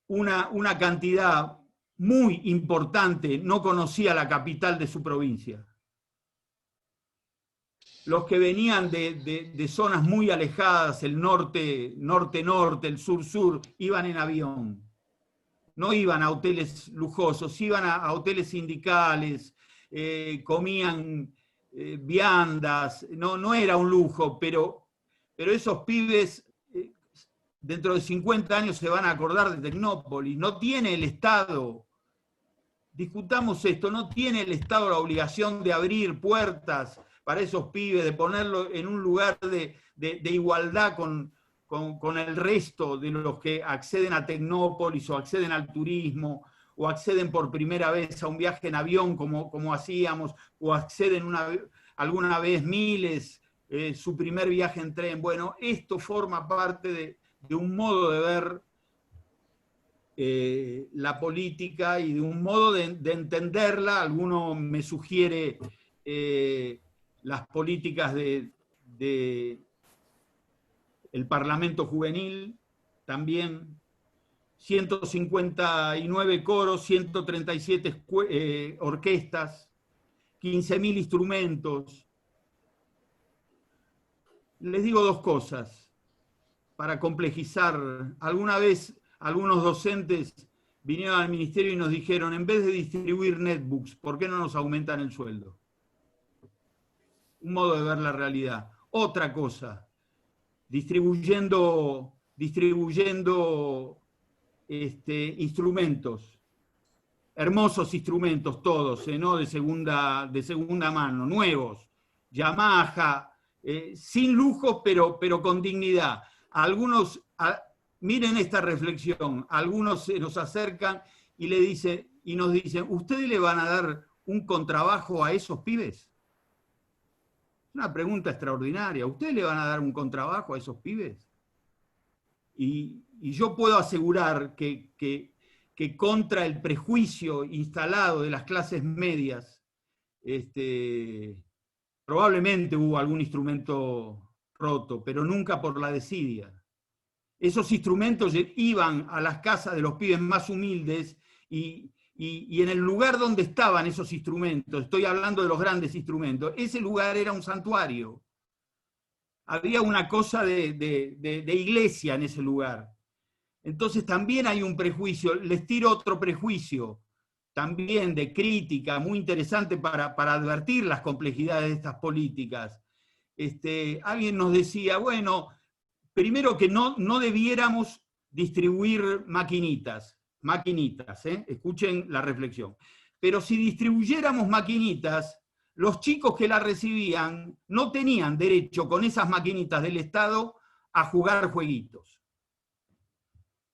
una cantidad muy importante no conocía la capital de su provincia. los que venían de zonas muy alejadas, el norte, norte-norte, el sur-sur, iban en avión. No iban a hoteles lujosos, iban a hoteles sindicales, comían viandas, no era un lujo, pero esos pibes dentro de 50 años se van a acordar de Tecnópolis. No tiene el Estado, discutamos esto, no tiene el Estado la obligación de abrir puertas para esos pibes, de ponerlo en un lugar de igualdad con el resto de los que acceden a Tecnópolis o acceden al turismo o acceden por primera vez a un viaje en avión como hacíamos, o acceden alguna vez miles, su primer viaje en tren. Bueno, esto forma parte de un modo de ver la política y de un modo de entenderla. Alguno me sugiere las políticas del Parlamento Juvenil, también 159 coros, 137 orquestas, 15.000 instrumentos. Les digo dos cosas para complejizar. Alguna vez algunos docentes vinieron al ministerio y nos dijeron, en vez de distribuir netbooks, ¿por qué no nos aumentan el sueldo? Un modo de ver la realidad. Otra cosa, distribuyendo instrumentos, hermosos instrumentos todos, ¿no? de segunda mano, nuevos, Yamaha, sin lujo, pero con dignidad. Algunos, miren esta reflexión, algunos se nos acercan y nos dicen, ¿ustedes le van a dar un contrabajo a esos pibes? Una pregunta extraordinaria. ¿Ustedes le van a dar un contrabajo a esos pibes? Y yo puedo asegurar que contra el prejuicio instalado de las clases medias, probablemente hubo algún instrumento roto, pero nunca por la desidia. Esos instrumentos iban a las casas de los pibes más humildes y en el lugar donde estaban esos instrumentos, estoy hablando de los grandes instrumentos, ese lugar era un santuario. Había una cosa de iglesia en ese lugar. Entonces también hay un prejuicio. Les tiro otro prejuicio, también de crítica, muy interesante para advertir las complejidades de estas políticas. Alguien nos decía, bueno, primero que no debiéramos distribuir maquinitas, escuchen la reflexión. Pero si distribuyéramos maquinitas, los chicos que la recibían no tenían derecho con esas maquinitas del Estado a jugar jueguitos.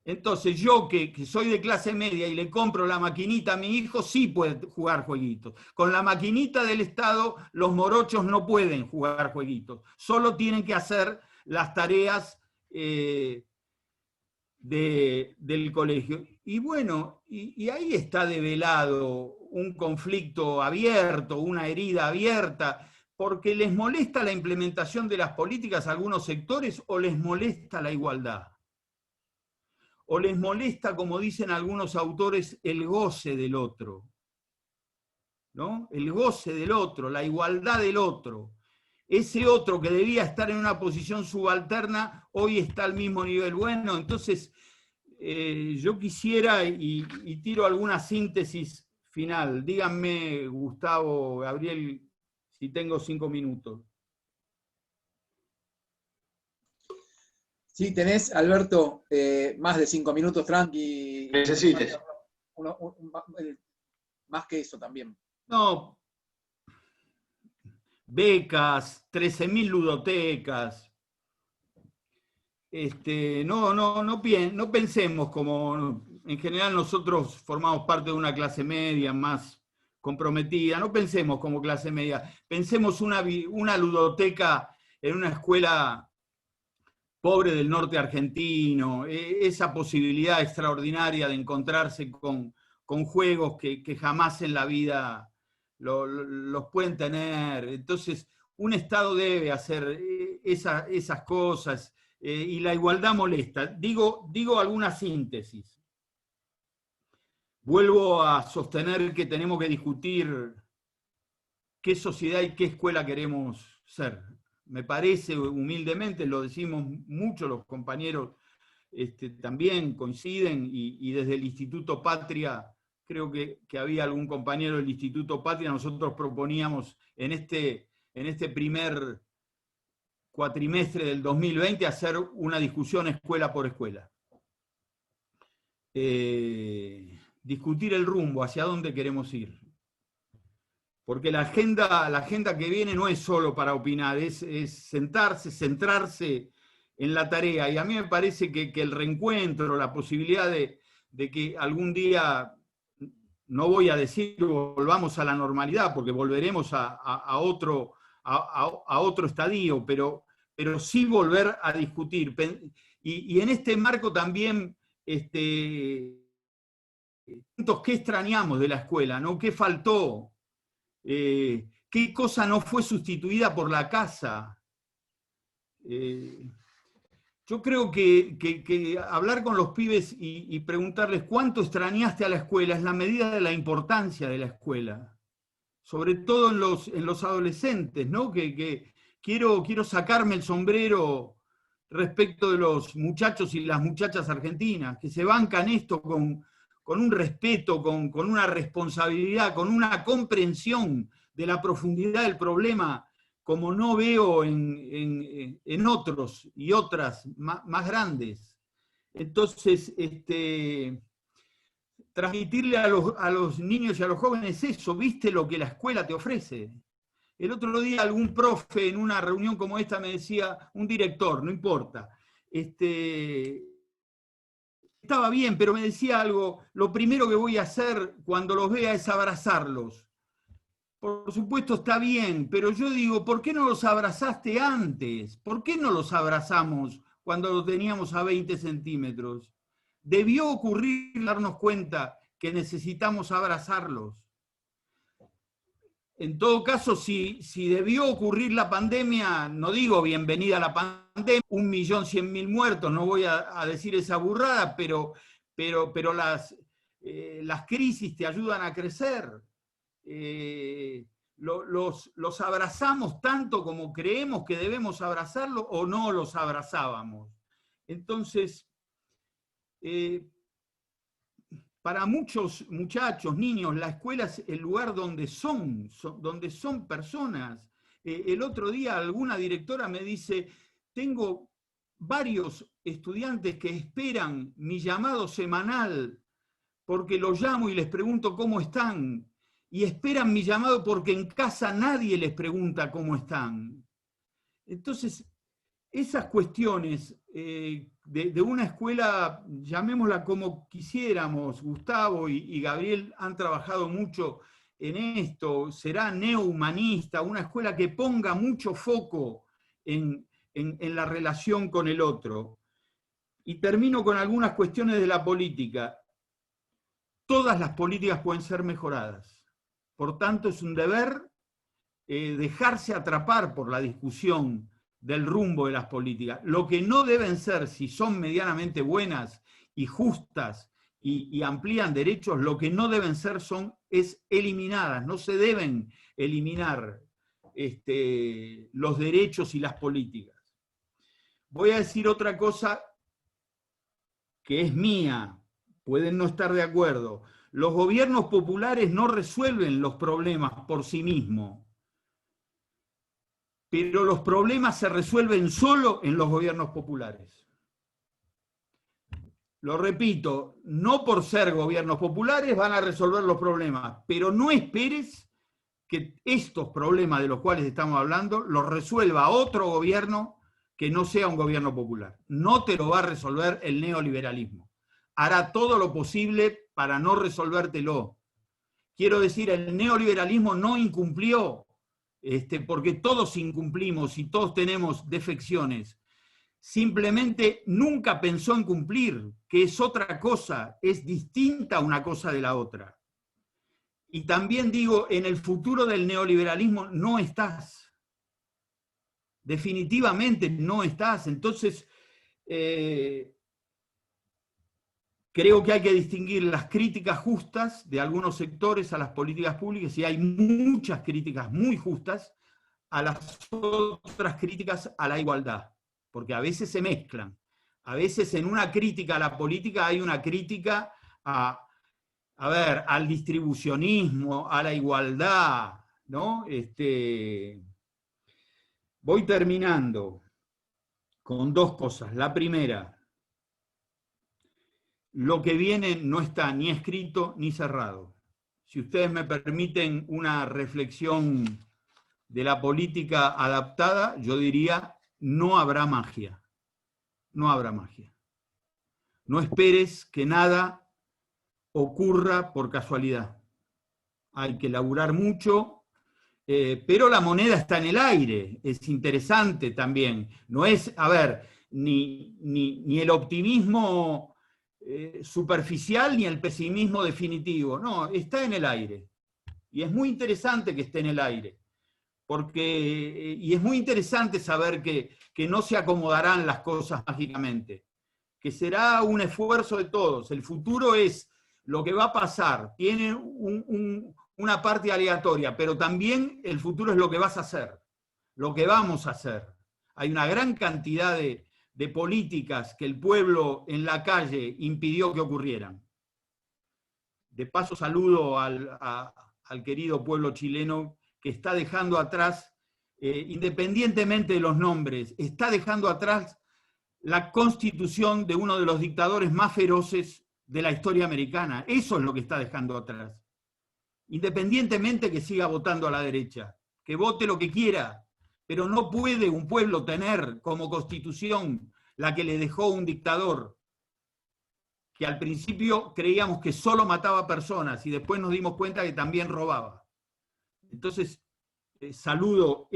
Entonces yo que soy de clase media y le compro la maquinita a mi hijo, sí puede jugar jueguitos. Con la maquinita del Estado los morochos no pueden jugar jueguitos, solo tienen que hacer las tareas del colegio. Y bueno, y ahí está develado un conflicto abierto, una herida abierta, porque les molesta la implementación de las políticas a algunos sectores o les molesta la igualdad. O les molesta, como dicen algunos autores, el goce del otro, ¿no? El goce del otro, la igualdad del otro. Ese otro que debía estar en una posición subalterna, hoy está al mismo nivel. Bueno, entonces yo quisiera, y tiro alguna síntesis final. Díganme, Gustavo, Gabriel, si tengo 5 minutos. Sí, tenés, Alberto, más de 5 minutos, tranqui. Necesites. Más que eso también. No, becas, 13.000 ludotecas. No pensemos como, en general nosotros formamos parte de una clase media más comprometida, no pensemos como clase media, pensemos una ludoteca en una escuela pobre del norte argentino, esa posibilidad extraordinaria de encontrarse con juegos que jamás en la vida los pueden tener. Entonces, un Estado debe hacer esas cosas, y la igualdad molesta. Digo alguna síntesis. Vuelvo a sostener que tenemos que discutir qué sociedad y qué escuela queremos ser. Me parece, humildemente, lo decimos mucho, los compañeros también coinciden, y desde el Instituto Patria, creo que había algún compañero del Instituto Patria, nosotros proponíamos en este primer cuatrimestre del 2020 hacer una discusión escuela por escuela. Discutir el rumbo, hacia dónde queremos ir. Porque la agenda que viene no es solo para opinar, es sentarse, centrarse en la tarea. Y a mí me parece que el reencuentro, la posibilidad de que algún día, no voy a decir volvamos a la normalidad, porque volveremos a otro estadio, pero sí volver a discutir. Y en este marco también, ¿qué extrañamos de la escuela, ¿no? ¿Qué faltó? ¿Qué cosa no fue sustituida por la casa? Yo creo que hablar con los pibes y preguntarles cuánto extrañaste a la escuela es la medida de la importancia de la escuela, sobre todo en los adolescentes, ¿no? Que quiero sacarme el sombrero respecto de los muchachos y las muchachas argentinas, que se bancan esto con un respeto, con una responsabilidad, con una comprensión de la profundidad del problema, como no veo en otros y otras más grandes. Entonces, transmitirle a los niños y a los jóvenes eso, ¿viste lo que la escuela te ofrece? El otro día algún profe en una reunión como esta me decía, un director, no importa, estaba bien, pero me decía algo, lo primero que voy a hacer cuando los vea es abrazarlos. Por supuesto está bien, pero yo digo, ¿por qué no los abrazaste antes? ¿Por qué no los abrazamos cuando los teníamos a 20 centímetros? Debió ocurrir darnos cuenta que necesitamos abrazarlos. En todo caso, si debió ocurrir la pandemia, no digo bienvenida a la pandemia, 1.100.000 muertos, no voy a decir esa burrada, pero las crisis te ayudan a crecer. Los abrazamos tanto como creemos que debemos abrazarlos, o no los abrazábamos. Entonces, para muchos muchachos, niños, la escuela es el lugar donde son personas. El otro día alguna directora me dice, tengo varios estudiantes que esperan mi llamado semanal porque los llamo y les pregunto cómo están, y esperan mi llamado porque en casa nadie les pregunta cómo están. Entonces, esas cuestiones de una escuela, llamémosla como quisiéramos, Gustavo y Gabriel han trabajado mucho en esto, será neohumanista, una escuela que ponga mucho foco en la relación con el otro. Y termino con algunas cuestiones de la política. Todas las políticas pueden ser mejoradas. Por tanto, es un deber dejarse atrapar por la discusión del rumbo de las políticas. Lo que no deben ser, si son medianamente buenas y justas y amplían derechos, lo que no deben ser es eliminadas. No se deben eliminar los derechos y las políticas. Voy a decir otra cosa que es mía, pueden no estar de acuerdo. Los gobiernos populares no resuelven los problemas por sí mismos, pero los problemas se resuelven solo en los gobiernos populares. Lo repito, no por ser gobiernos populares van a resolver los problemas, pero no esperes que estos problemas de los cuales estamos hablando los resuelva otro gobierno que no sea un gobierno popular. No te lo va a resolver el neoliberalismo. Hará todo lo posible para no resolvértelo. Quiero decir, el neoliberalismo no incumplió, porque todos incumplimos y todos tenemos defecciones. Simplemente nunca pensó en cumplir, que es otra cosa, es distinta una cosa de la otra. Y también digo, en el futuro del neoliberalismo no estás. Definitivamente no estás. Entonces, creo que hay que distinguir las críticas justas de algunos sectores a las políticas públicas, y hay muchas críticas muy justas a las otras críticas a la igualdad, porque a veces se mezclan. A veces en una crítica a la política hay una crítica al distribucionismo, a la igualdad, ¿no? Voy terminando con dos cosas. La primera, lo que viene no está ni escrito ni cerrado. Si ustedes me permiten una reflexión de la política adaptada, yo diría, no habrá magia. No habrá magia. No esperes que nada ocurra por casualidad. Hay que laburar mucho, pero la moneda está en el aire. Es interesante también. No es, ni el optimismo superficial ni el pesimismo definitivo. No, está en el aire. Y es muy interesante que esté en el aire. Y es muy interesante saber que no se acomodarán las cosas mágicamente, que será un esfuerzo de todos. El futuro es lo que va a pasar, tiene una parte aleatoria, pero también el futuro es lo que vas a hacer, lo que vamos a hacer. Hay una gran cantidad de políticas que el pueblo en la calle impidió que ocurrieran. De paso saludo al querido pueblo chileno que está dejando atrás, independientemente de los nombres, está dejando atrás la constitución de uno de los dictadores más feroces de la historia americana. Eso es lo que está dejando atrás. Independientemente que siga votando a la derecha, que vote lo que quiera, pero no puede un pueblo tener como constitución la que le dejó un dictador, que al principio creíamos que solo mataba personas y después nos dimos cuenta que también robaba. Entonces, saludo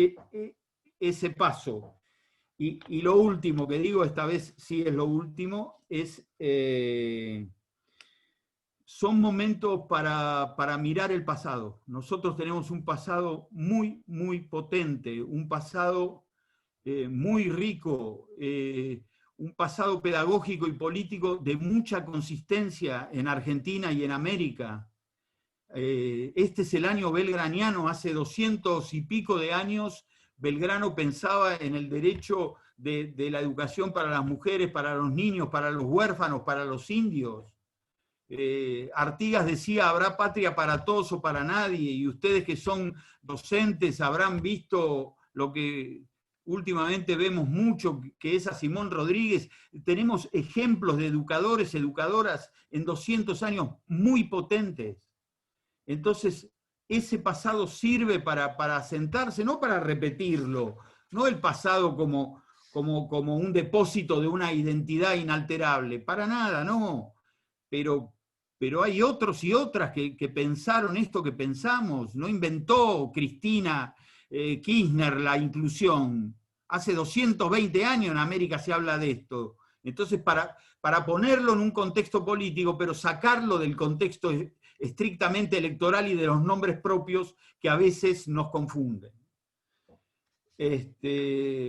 ese paso. Y lo último que digo, esta vez sí es lo último, es son momentos para mirar el pasado. Nosotros tenemos un pasado muy, muy potente, un pasado muy rico, un pasado pedagógico y político de mucha consistencia en Argentina y en América. Este es el año belgraniano, hace 200 y pico de años, Belgrano pensaba en el derecho de la educación para las mujeres, para los niños, para los huérfanos, para los indios. Artigas decía, habrá patria para todos o para nadie, y ustedes que son docentes habrán visto lo que últimamente vemos mucho, que es a Simón Rodríguez. Tenemos ejemplos de educadores, educadoras en 200 años muy potentes. Entonces, ese pasado sirve para sentarse, no para repetirlo, no el pasado como un depósito de una identidad inalterable, para nada, no. Pero hay otros y otras que pensaron esto que pensamos. No inventó Cristina Kirchner la inclusión. Hace 220 años en América se habla de esto. Entonces, para ponerlo en un contexto político, pero sacarlo del contexto estrictamente electoral y de los nombres propios que a veces nos confunden.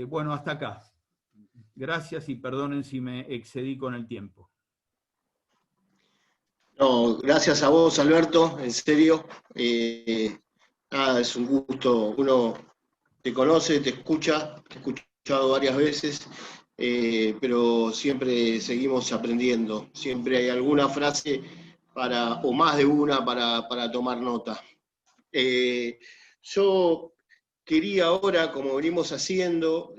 Bueno, hasta acá. Gracias y perdonen si me excedí con el tiempo. No, gracias a vos, Alberto, en serio. Es un gusto. Uno te conoce, te escucha, te he escuchado varias veces, pero siempre seguimos aprendiendo. Siempre hay alguna frase o más de una para tomar nota. Yo quería ahora, como venimos haciendo,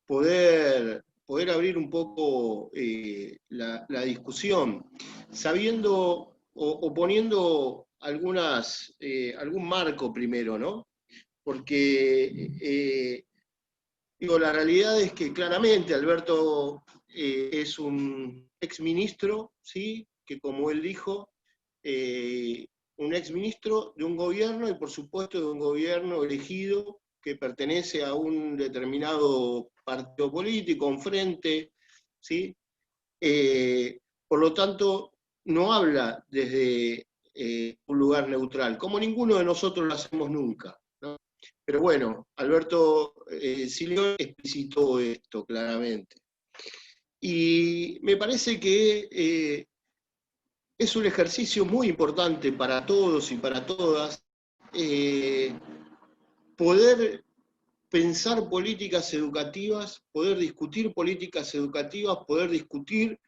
poder abrir un poco la discusión, sabiendo o poniendo algún marco primero, ¿no? Porque, la realidad es que claramente Alberto es un exministro, ¿sí? Que como él dijo, un exministro de un gobierno y por supuesto de un gobierno elegido que pertenece a un determinado partido político, un frente, ¿sí? Por lo tanto, no habla desde un lugar neutral, como ninguno de nosotros lo hacemos nunca, ¿no? Pero bueno, Alberto Silio explicitó esto claramente. Y me parece que es un ejercicio muy importante para todos y para todas, poder pensar políticas educativas, poder discutir políticas educativas, poder discutir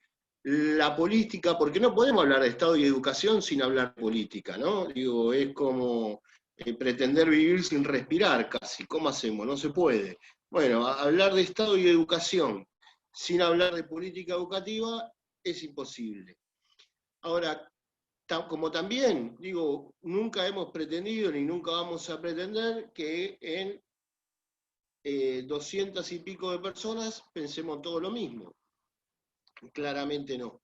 la política, porque no podemos hablar de Estado y educación sin hablar de política, ¿no? Digo, es como pretender vivir sin respirar casi. ¿Cómo hacemos? No se puede. Bueno, hablar de Estado y educación sin hablar de política educativa es imposible. Ahora, como también, digo, nunca hemos pretendido ni nunca vamos a pretender que en 200 y pico de personas pensemos todo lo mismo. Claramente no.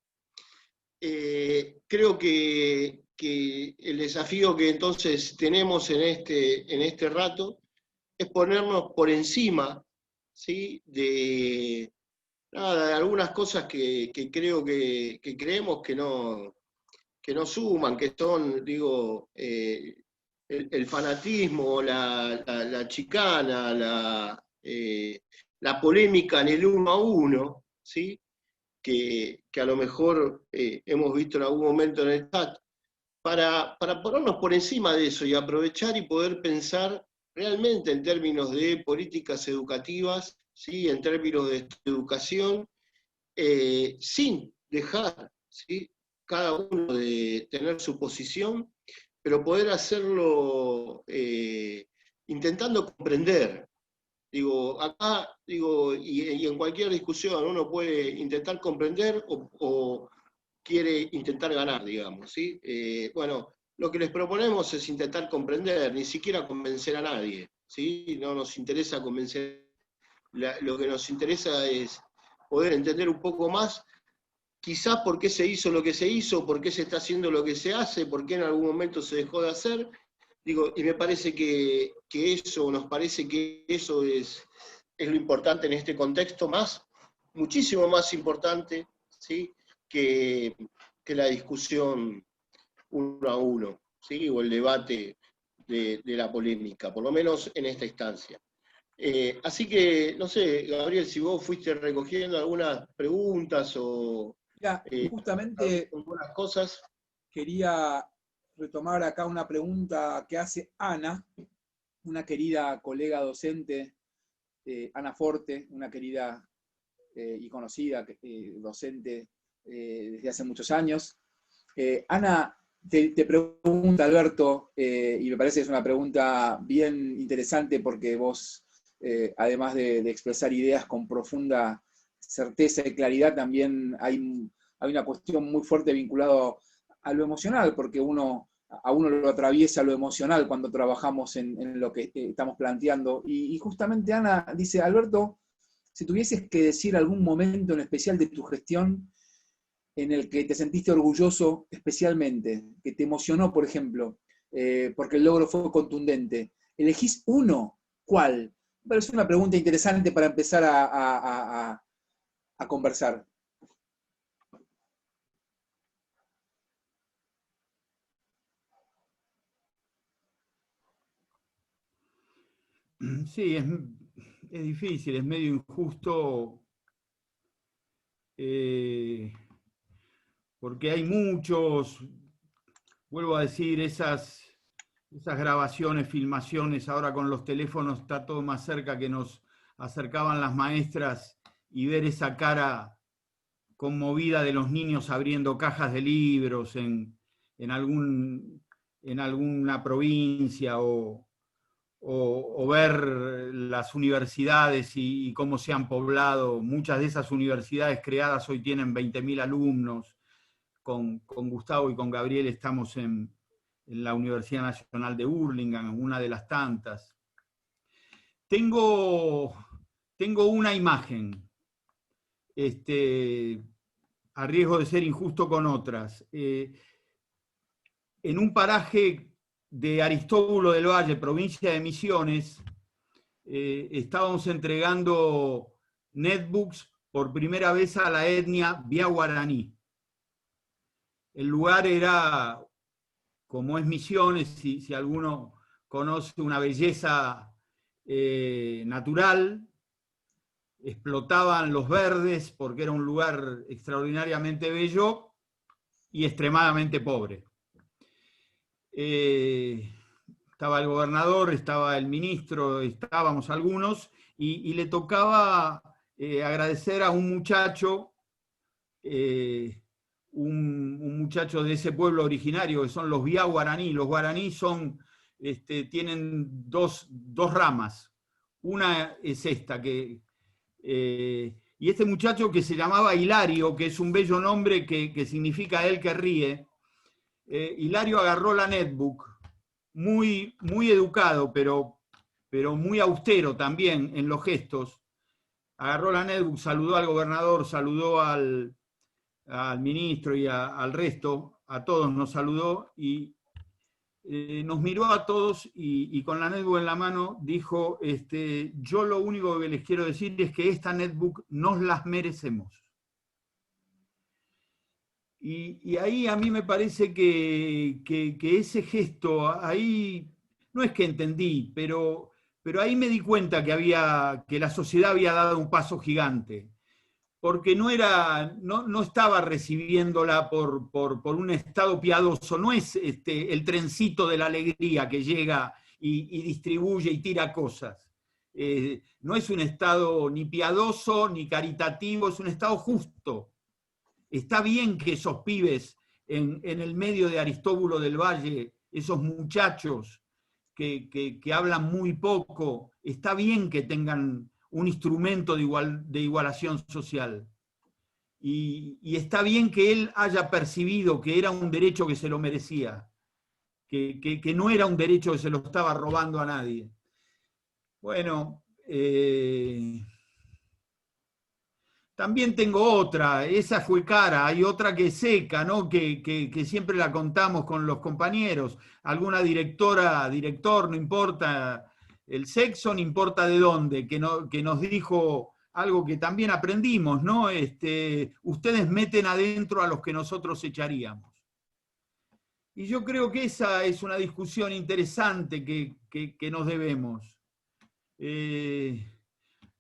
Creo que el desafío que entonces tenemos en este rato es ponernos por encima, ¿sí?, de algunas cosas que creo que creemos que no suman, que son, digo, el fanatismo, la chicana, la polémica en el 1 a 1, ¿sí?, que a lo mejor hemos visto en algún momento en el chat, para ponernos por encima de eso y aprovechar y poder pensar realmente en términos de políticas educativas, ¿sí?, en términos de educación, sin dejar, ¿sí?, cada uno de tener su posición, pero poder hacerlo intentando comprender. Digo, acá, digo, y en cualquier discusión uno puede intentar comprender o quiere intentar ganar, digamos, ¿sí? Bueno, lo que les proponemos es intentar comprender, ni siquiera convencer a nadie, ¿sí? No nos interesa convencer, lo que nos interesa es poder entender un poco más, quizás por qué se hizo lo que se hizo, por qué se está haciendo lo que se hace, por qué en algún momento se dejó de hacer. Digo, y me parece que eso, nos parece que eso es lo importante en este contexto, muchísimo más importante, ¿sí?, que la discusión 1 a 1, ¿sí?, o el debate de la polémica, por lo menos en esta instancia. Así que, no sé, Gabriel, si vos fuiste recogiendo algunas preguntas o Mira, justamente algunas cosas. quería retomar acá una pregunta que hace Ana, una querida colega docente, Ana Forte, una querida y conocida docente desde hace muchos años. Ana, te pregunta, Alberto, y me parece que es una pregunta bien interesante porque vos, además de expresar ideas con profunda certeza y claridad, también hay una cuestión muy fuerte vinculada a lo emocional, porque a uno lo atraviesa lo emocional cuando trabajamos en lo que estamos planteando. Y justamente Ana dice, Alberto, si tuvieses que decir algún momento en especial de tu gestión en el que te sentiste orgulloso especialmente, que te emocionó, por ejemplo, porque el logro fue contundente, ¿elegís uno? ¿Cuál? Me parece una pregunta interesante para empezar a conversar. Sí, es difícil, es medio injusto, porque hay muchos, vuelvo a decir, esas grabaciones, filmaciones, ahora con los teléfonos está todo más cerca, que nos acercaban las maestras, y ver esa cara conmovida de los niños abriendo cajas de libros en alguna provincia, o ver las universidades y cómo se han poblado. Muchas de esas universidades creadas hoy tienen 20.000 alumnos. Con Gustavo y con Gabriel estamos en la Universidad Nacional de Hurlingham, una de las tantas. Tengo una imagen, a riesgo de ser injusto con otras. En un paraje de Aristóbulo del Valle, provincia de Misiones, estábamos entregando netbooks por primera vez a la etnia Biaguaraní. El lugar era, como es Misiones, si alguno conoce, una belleza natural, explotaban los verdes porque era un lugar extraordinariamente bello y extremadamente pobre. estaba el gobernador, estaba el ministro, estábamos algunos, y le tocaba agradecer a un muchacho, un muchacho de ese pueblo originario, que son los Biá guaraní. Los guaraní son, tienen dos ramas. Una es esta, y este muchacho que se llamaba Hilario, que es un bello nombre que significa él que ríe, Hilario agarró la netbook, muy, muy educado, pero muy austero también en los gestos. Agarró la netbook, saludó al gobernador, saludó al ministro y al resto, a todos nos saludó y nos miró a todos y con la netbook en la mano dijo, yo lo único que les quiero decir es que esta netbook nos las merecemos. Y ahí a mí me parece que ese gesto, ahí no es que entendí, pero ahí me di cuenta que la sociedad había dado un paso gigante, porque no estaba recibiéndola por un estado piadoso, no es el trencito de la alegría que llega y distribuye y tira cosas. No es un estado ni piadoso ni caritativo, es un estado justo. Está bien que esos pibes en el medio de Aristóbulo del Valle, esos muchachos que hablan muy poco, está bien que tengan un instrumento de igualación social. Y está bien que él haya percibido que era un derecho que se lo merecía, que no era un derecho que se lo estaba robando a nadie. Bueno, también tengo otra, esa fue cara, hay otra que es seca, ¿no? que siempre la contamos con los compañeros. Alguna director, no importa el sexo, no importa de dónde, que nos dijo algo que también aprendimos, ¿no? Ustedes meten adentro a los que nosotros echaríamos. Y yo creo que esa es una discusión interesante que nos debemos.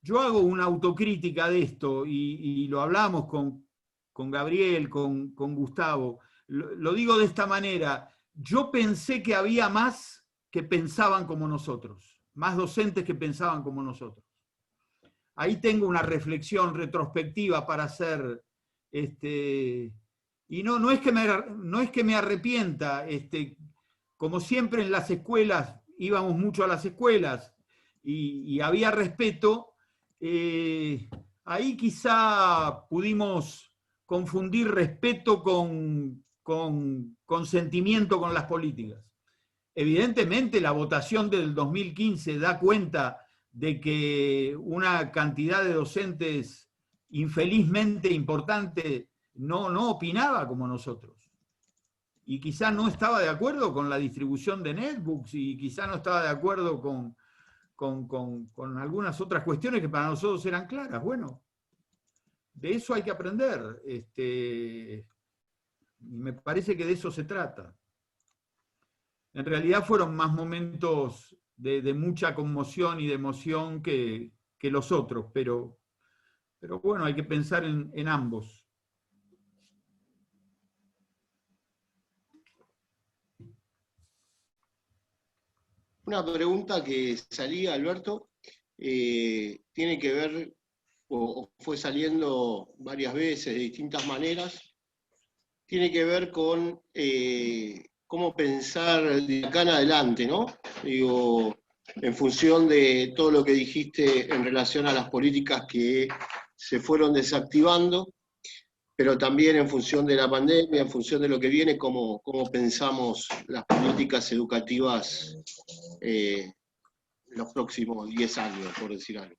Yo hago una autocrítica de esto y lo hablamos con Gabriel, con Gustavo. Lo digo de esta manera. Yo pensé que había más que pensaban como nosotros, más docentes que pensaban como nosotros. Ahí tengo una reflexión retrospectiva para hacer. Y no es que me arrepienta. Como siempre en las escuelas, íbamos mucho a las escuelas y había respeto. Ahí quizá pudimos confundir respeto con sentimiento con las políticas. Evidentemente la votación del 2015 da cuenta de que una cantidad de docentes infelizmente importante no opinaba como nosotros. Y quizá no estaba de acuerdo con la distribución de netbooks y quizá no estaba de acuerdo con algunas otras cuestiones que para nosotros eran claras. Bueno, de eso hay que aprender. Me parece que de eso se trata. En realidad fueron más momentos de mucha conmoción y de emoción que los otros, pero bueno, hay que pensar en ambos. Una pregunta que salía, Alberto, tiene que ver, o fue saliendo varias veces de distintas maneras, tiene que ver con cómo pensar de acá en adelante, ¿no? Digo, en función de todo lo que dijiste en relación a las políticas que se fueron desactivando, pero también en función de la pandemia, en función de lo que viene, cómo pensamos las políticas educativas los próximos 10 años, por decir algo.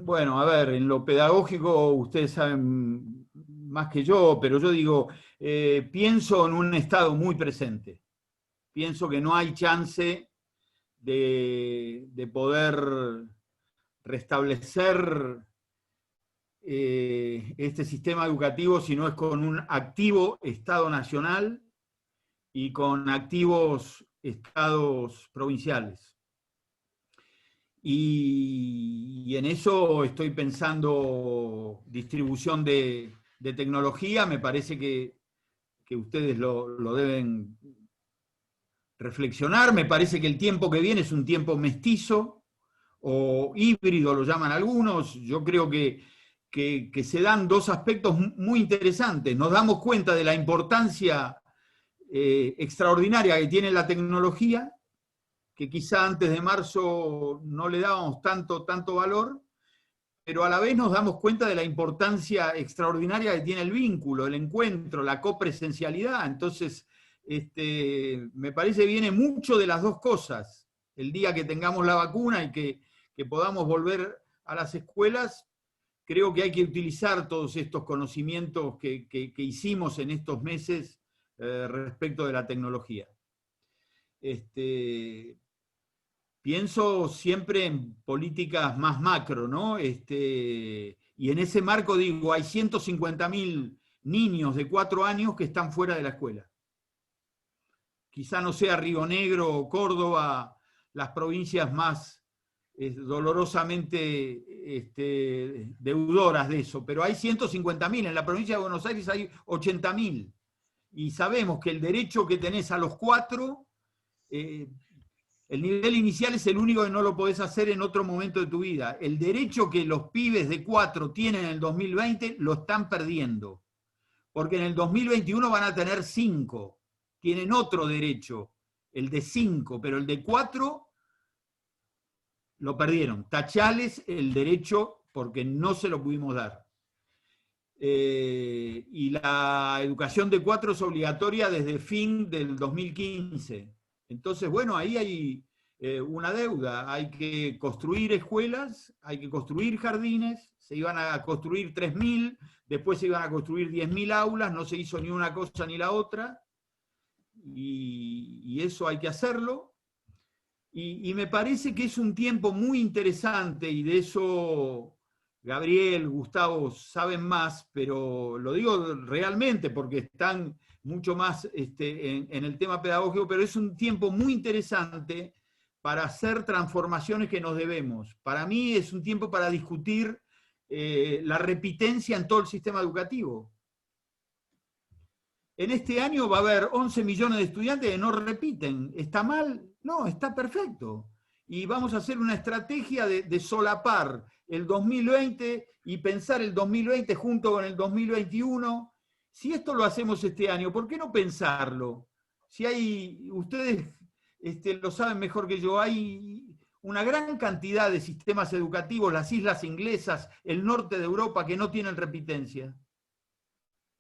Bueno, a ver, en lo pedagógico ustedes saben más que yo, pero yo digo, pienso en un estado muy presente. Pienso que no hay chance de poder restablecer este sistema educativo si no es con un activo Estado nacional y con activos estados provinciales. Y en eso estoy pensando distribución de tecnología. Me parece que ustedes lo deben reflexionar. Me parece que el tiempo que viene es un tiempo mestizo o híbrido, lo llaman algunos. Yo creo que se dan dos aspectos muy interesantes. Nos damos cuenta de la importancia extraordinaria que tiene la tecnología, que quizá antes de marzo no le dábamos tanto valor, pero a la vez nos damos cuenta de la importancia extraordinaria que tiene el vínculo, el encuentro, la copresencialidad. Entonces, me parece que viene mucho de las dos cosas. El día que tengamos la vacuna y que podamos volver a las escuelas, creo que hay que utilizar todos estos conocimientos que hicimos en estos meses respecto de la tecnología. Pienso siempre en políticas más macro, ¿no? Y en ese marco digo, hay 150.000 niños de 4 años que están fuera de la escuela. Quizá no sea Río Negro o Córdoba las provincias más dolorosamente deudoras de eso, pero hay 150.000, en la provincia de Buenos Aires hay 80.000, y sabemos que el derecho que tenés a los 4, el nivel inicial es el único que no lo podés hacer en otro momento de tu vida. El derecho que los pibes de 4 tienen en el 2020 lo están perdiendo, porque en el 2021 van a tener 5, tienen otro derecho, el de 5, pero el de 4 lo perdieron. Tachales el derecho porque no se lo pudimos dar. Y la educación de 4 es obligatoria desde fin del 2015. Entonces, bueno, ahí hay una deuda. Hay que construir escuelas, hay que construir jardines, se iban a construir 3.000, después se iban a construir 10.000 aulas, no se hizo ni una cosa ni la otra, y eso hay que hacerlo. Y me parece que es un tiempo muy interesante, y de eso Gabriel, Gustavo saben más, pero lo digo realmente porque están mucho más en el tema pedagógico, pero es un tiempo muy interesante para hacer transformaciones que nos debemos. Para mí es un tiempo para discutir la repitencia en todo el sistema educativo. En este año va a haber 11 millones de estudiantes que no repiten. ¿Está mal? No, está perfecto. Y vamos a hacer una estrategia de solapar el 2020 y pensar el 2020 junto con el 2021. Si esto lo hacemos este año, ¿por qué no pensarlo? Si hay, ustedes lo saben mejor que yo, hay una gran cantidad de sistemas educativos, las islas inglesas, el norte de Europa, que no tienen repitencia.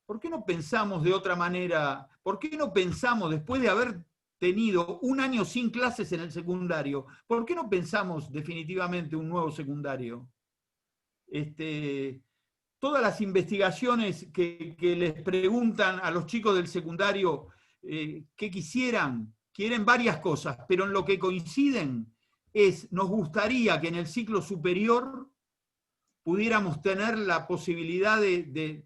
¿Por qué no pensamos de otra manera? ¿Por qué no pensamos, después de haber tenido un año sin clases en el secundario, por qué no pensamos definitivamente un nuevo secundario? Todas las investigaciones que les preguntan a los chicos del secundario qué quisieran, quieren varias cosas, pero en lo que coinciden es, nos gustaría que en el ciclo superior pudiéramos tener la posibilidad de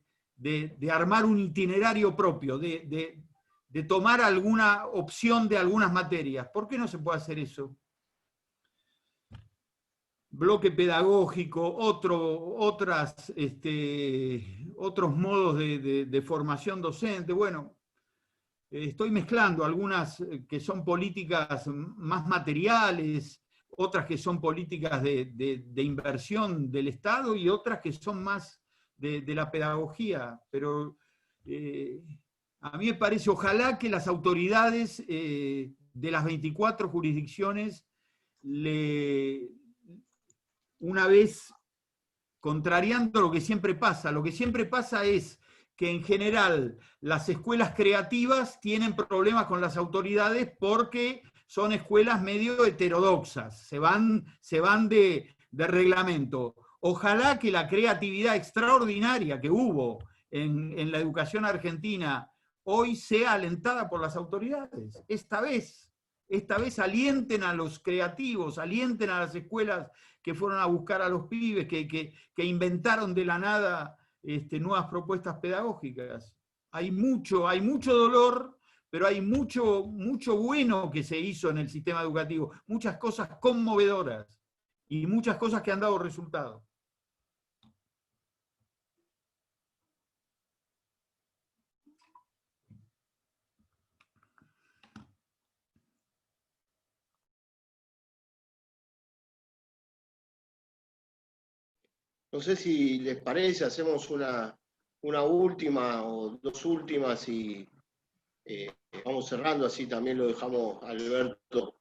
armar un itinerario propio, de tomar alguna opción de algunas materias. ¿Por qué no se puede hacer eso? Bloque pedagógico, otros modos de formación docente. Bueno, estoy mezclando algunas que son políticas más materiales, otras que son políticas de inversión del Estado y otras que son más de la pedagogía. Pero a mí me parece, ojalá que las autoridades de las 24 jurisdicciones una vez contrariando lo que siempre pasa es que en general las escuelas creativas tienen problemas con las autoridades porque son escuelas medio heterodoxas, se van de reglamento. Ojalá que la creatividad extraordinaria que hubo en la educación argentina hoy sea alentada por las autoridades. Esta vez alienten a los creativos, alienten a las escuelas que fueron a buscar a los pibes, que inventaron de la nada nuevas propuestas pedagógicas. Hay mucho dolor, pero hay mucho bueno que se hizo en el sistema educativo, muchas cosas conmovedoras y muchas cosas que han dado resultado. No sé si les parece, hacemos una última o dos últimas y vamos cerrando, así también lo dejamos a Alberto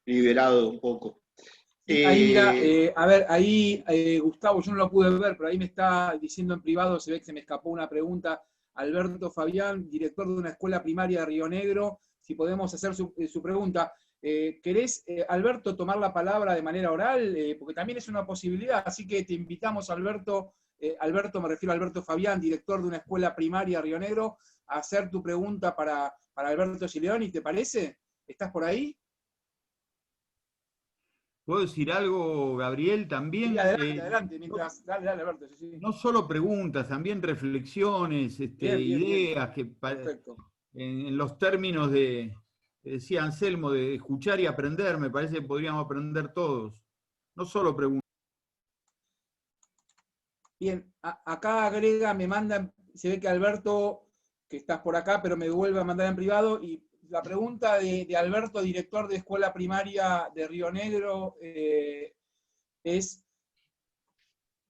liberado un poco. Ahí, mira, a ver, ahí, Gustavo, yo no lo pude ver, pero ahí me está diciendo en privado, se ve que se me escapó una pregunta. Alberto Fabián, director de una escuela primaria de Río Negro, si podemos hacer su pregunta. ¿Querés, Alberto, tomar la palabra de manera oral? Porque también es una posibilidad, así que te invitamos, Alberto, Alberto, me refiero a Alberto Fabián, director de una escuela primaria de Río Negro, a hacer tu pregunta para Alberto Gileoni, ¿te parece? ¿Estás por ahí? ¿Puedo decir algo, Gabriel? También, Sí, adelante, adelante, mientras, dale, Alberto, sí, sí. no solo preguntas, también reflexiones, Bien, ideas, perfecto. en los términos de, decía Anselmo, de escuchar y aprender, me parece que podríamos aprender todos. No solo preguntas. Bien, acá agrega, me mandan, se ve que Alberto, que estás por acá, pero me vuelve a mandar en privado, y la pregunta de Alberto, director de escuela primaria de Río Negro, es,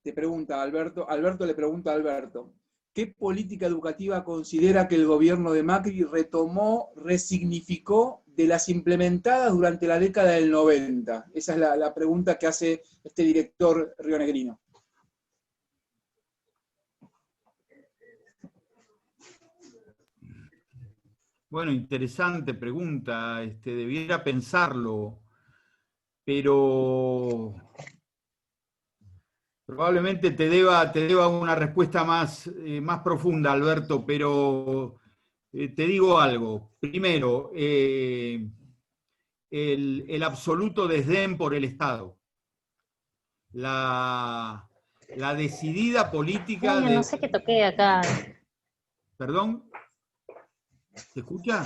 te pregunta Alberto le pregunta a Alberto, ¿qué política educativa considera que el gobierno de Macri retomó, resignificó de las implementadas durante la década del 90? Esa es la pregunta que hace este director rionegrino. Bueno, interesante pregunta, debiera pensarlo, pero probablemente te deba una respuesta más profunda, Alberto, pero te digo algo. Primero, el absoluto desdén por el Estado. La decidida política No sé qué toqué acá. ¿Perdón? ¿Se escucha?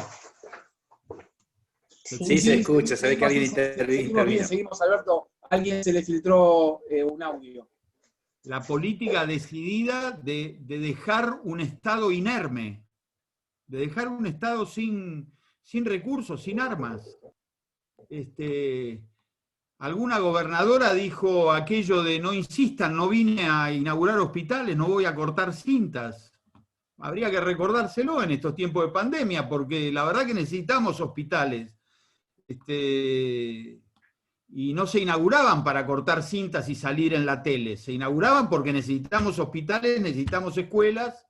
Sí, se escucha, se ve que alguien intervino. Seguimos, Alberto. A alguien se le filtró un audio. La política decidida de dejar un Estado inerme, de dejar un Estado sin recursos, sin armas. Alguna gobernadora dijo aquello de no insistan, no vine a inaugurar hospitales, no voy a cortar cintas. Habría que recordárselo en estos tiempos de pandemia, porque la verdad que necesitamos hospitales. Y no se inauguraban para cortar cintas y salir en la tele, se inauguraban porque necesitamos hospitales, necesitamos escuelas.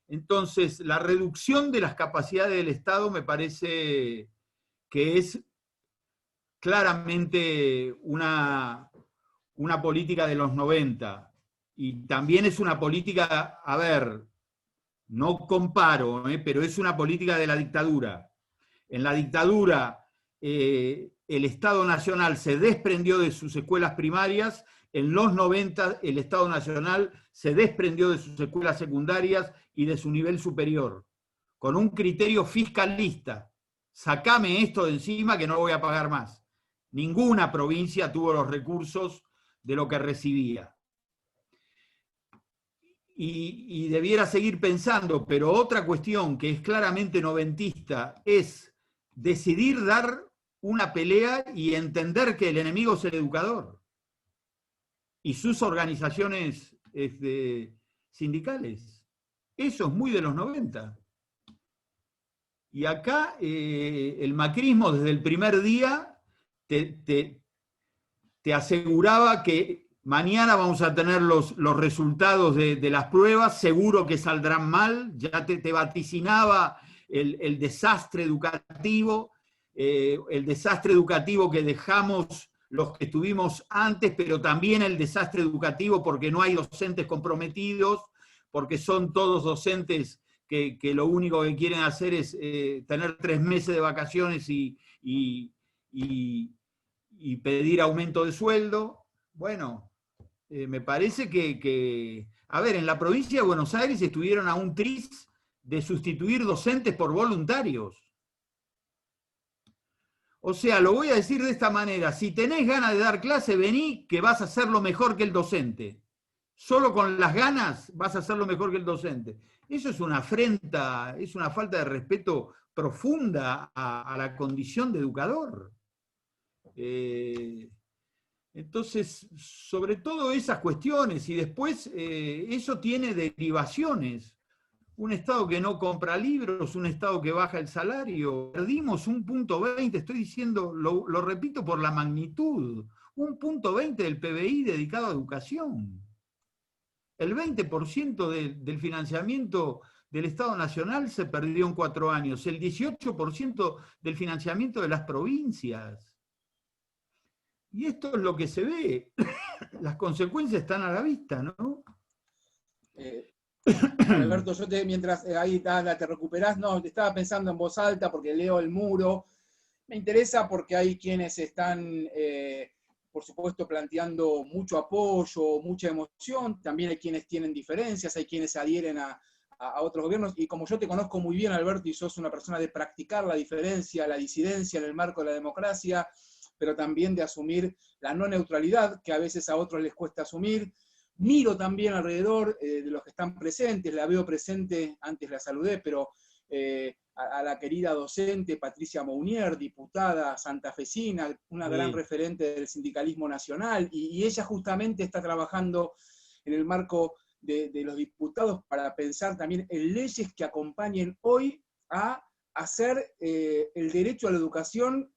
Entonces, la reducción de las capacidades del Estado me parece que es claramente una política de los 90. Y también es una política, a ver, no comparo, pero es una política de la dictadura. En la dictadura, el Estado Nacional se desprendió de sus escuelas primarias, en los 90 el Estado Nacional se desprendió de sus escuelas secundarias y de su nivel superior, con un criterio fiscalista. Sacame esto de encima que no lo voy a pagar más. Ninguna provincia tuvo los recursos de lo que recibía. Y debiera seguir pensando, pero otra cuestión que es claramente noventista es decidir dar una pelea y entender que el enemigo es el educador y sus organizaciones sindicales. Eso es muy de los 90. Y acá el macrismo desde el primer día te aseguraba que mañana vamos a tener los resultados de las pruebas, seguro que saldrán mal, ya te vaticinaba el desastre educativo, que dejamos los que estuvimos antes, pero también el desastre educativo porque no hay docentes comprometidos, porque son todos docentes que lo único que quieren hacer es tener 3 meses de vacaciones y pedir aumento de sueldo. Bueno, me parece que, a ver, en la provincia de Buenos Aires estuvieron a un tris de sustituir docentes por voluntarios. O sea, lo voy a decir de esta manera, si tenés ganas de dar clase, vení, que vas a hacerlo mejor que el docente. Solo con las ganas vas a hacerlo mejor que el docente. Eso es una afrenta, es una falta de respeto profunda a la condición de educador. Entonces, sobre todo esas cuestiones, y después eso tiene derivaciones. Un Estado que no compra libros, un Estado que baja el salario. Perdimos 1,20, estoy diciendo, lo repito por la magnitud, 1,20 del PBI dedicado a educación. El 20% del financiamiento del Estado Nacional se perdió en 4 años, el 18% del financiamiento de las provincias. Y esto es lo que se ve. Las consecuencias están a la vista, ¿no? Alberto, yo mientras ahí te recuperás, no, te estaba pensando en voz alta porque leo El Muro. Me interesa porque hay quienes están, por supuesto, planteando mucho apoyo, mucha emoción. También hay quienes tienen diferencias, hay quienes se adhieren a otros gobiernos. Y como yo te conozco muy bien, Alberto, y sos una persona de practicar la diferencia, la disidencia en el marco de la democracia, pero también de asumir la no neutralidad, que a veces a otros les cuesta asumir. Miro también alrededor de los que están presentes, la veo presente, antes la saludé, pero a la querida docente Patricia Mounier, diputada santafesina, una gran referente del sindicalismo nacional, y ella justamente está trabajando en el marco de los diputados para pensar también en leyes que acompañen hoy a hacer el derecho a la educación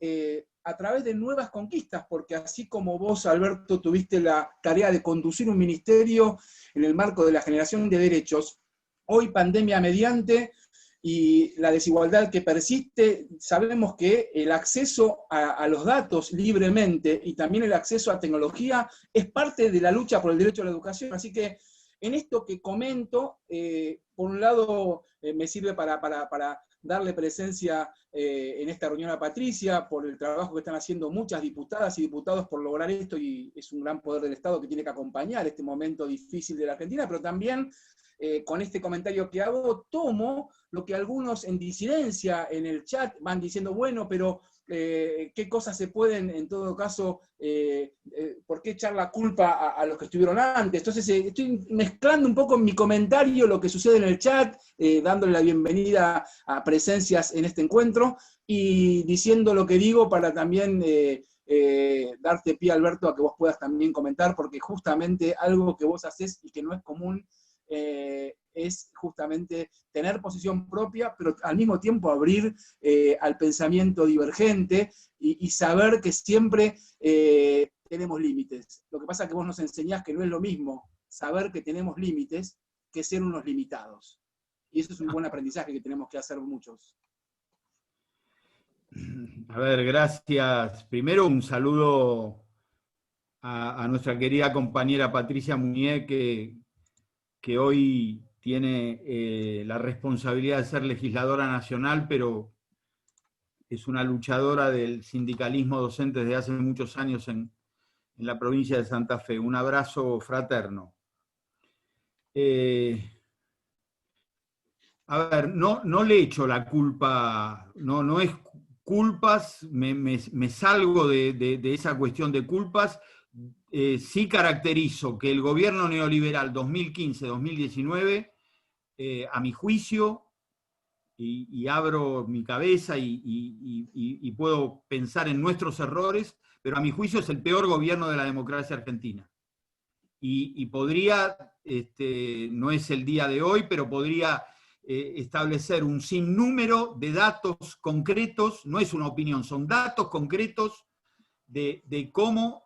a través de nuevas conquistas, porque así como vos, Alberto, tuviste la tarea de conducir un ministerio en el marco de la generación de derechos, hoy pandemia mediante y la desigualdad que persiste, sabemos que el acceso a los datos libremente y también el acceso a tecnología es parte de la lucha por el derecho a la educación, así que en esto que comento, por un lado me sirve para darle presencia en esta reunión a Patricia, por el trabajo que están haciendo muchas diputadas y diputados por lograr esto, y es un gran poder del Estado que tiene que acompañar este momento difícil de la Argentina, pero también con este comentario que hago, tomo lo que algunos en disidencia en el chat van diciendo, bueno, pero qué cosas se pueden, en todo caso, por qué echar la culpa a los que estuvieron antes. Entonces estoy mezclando un poco en mi comentario lo que sucede en el chat, dándole la bienvenida a presencias en este encuentro, y diciendo lo que digo para también darte pie, Alberto, a que vos puedas también comentar, porque justamente algo que vos haces y que no es común, es justamente tener posición propia, pero al mismo tiempo abrir al pensamiento divergente y saber que siempre tenemos límites. Lo que pasa es que vos nos enseñás que no es lo mismo saber que tenemos límites que ser unos limitados. Y eso es un buen aprendizaje que tenemos que hacer muchos. A ver, gracias. Primero un saludo a nuestra querida compañera Patricia Mounier, que hoy tiene la responsabilidad de ser legisladora nacional, pero es una luchadora del sindicalismo docente desde hace muchos años en la provincia de Santa Fe. Un abrazo fraterno. A ver, no le echo la culpa, no es culpas, me salgo de esa cuestión de culpas. Sí caracterizo que el gobierno neoliberal 2015-2019, a mi juicio, y abro mi cabeza y puedo pensar en nuestros errores, pero a mi juicio es el peor gobierno de la democracia argentina. Y podría, no es el día de hoy, pero podría establecer un sinnúmero de datos concretos, no es una opinión, son datos concretos de cómo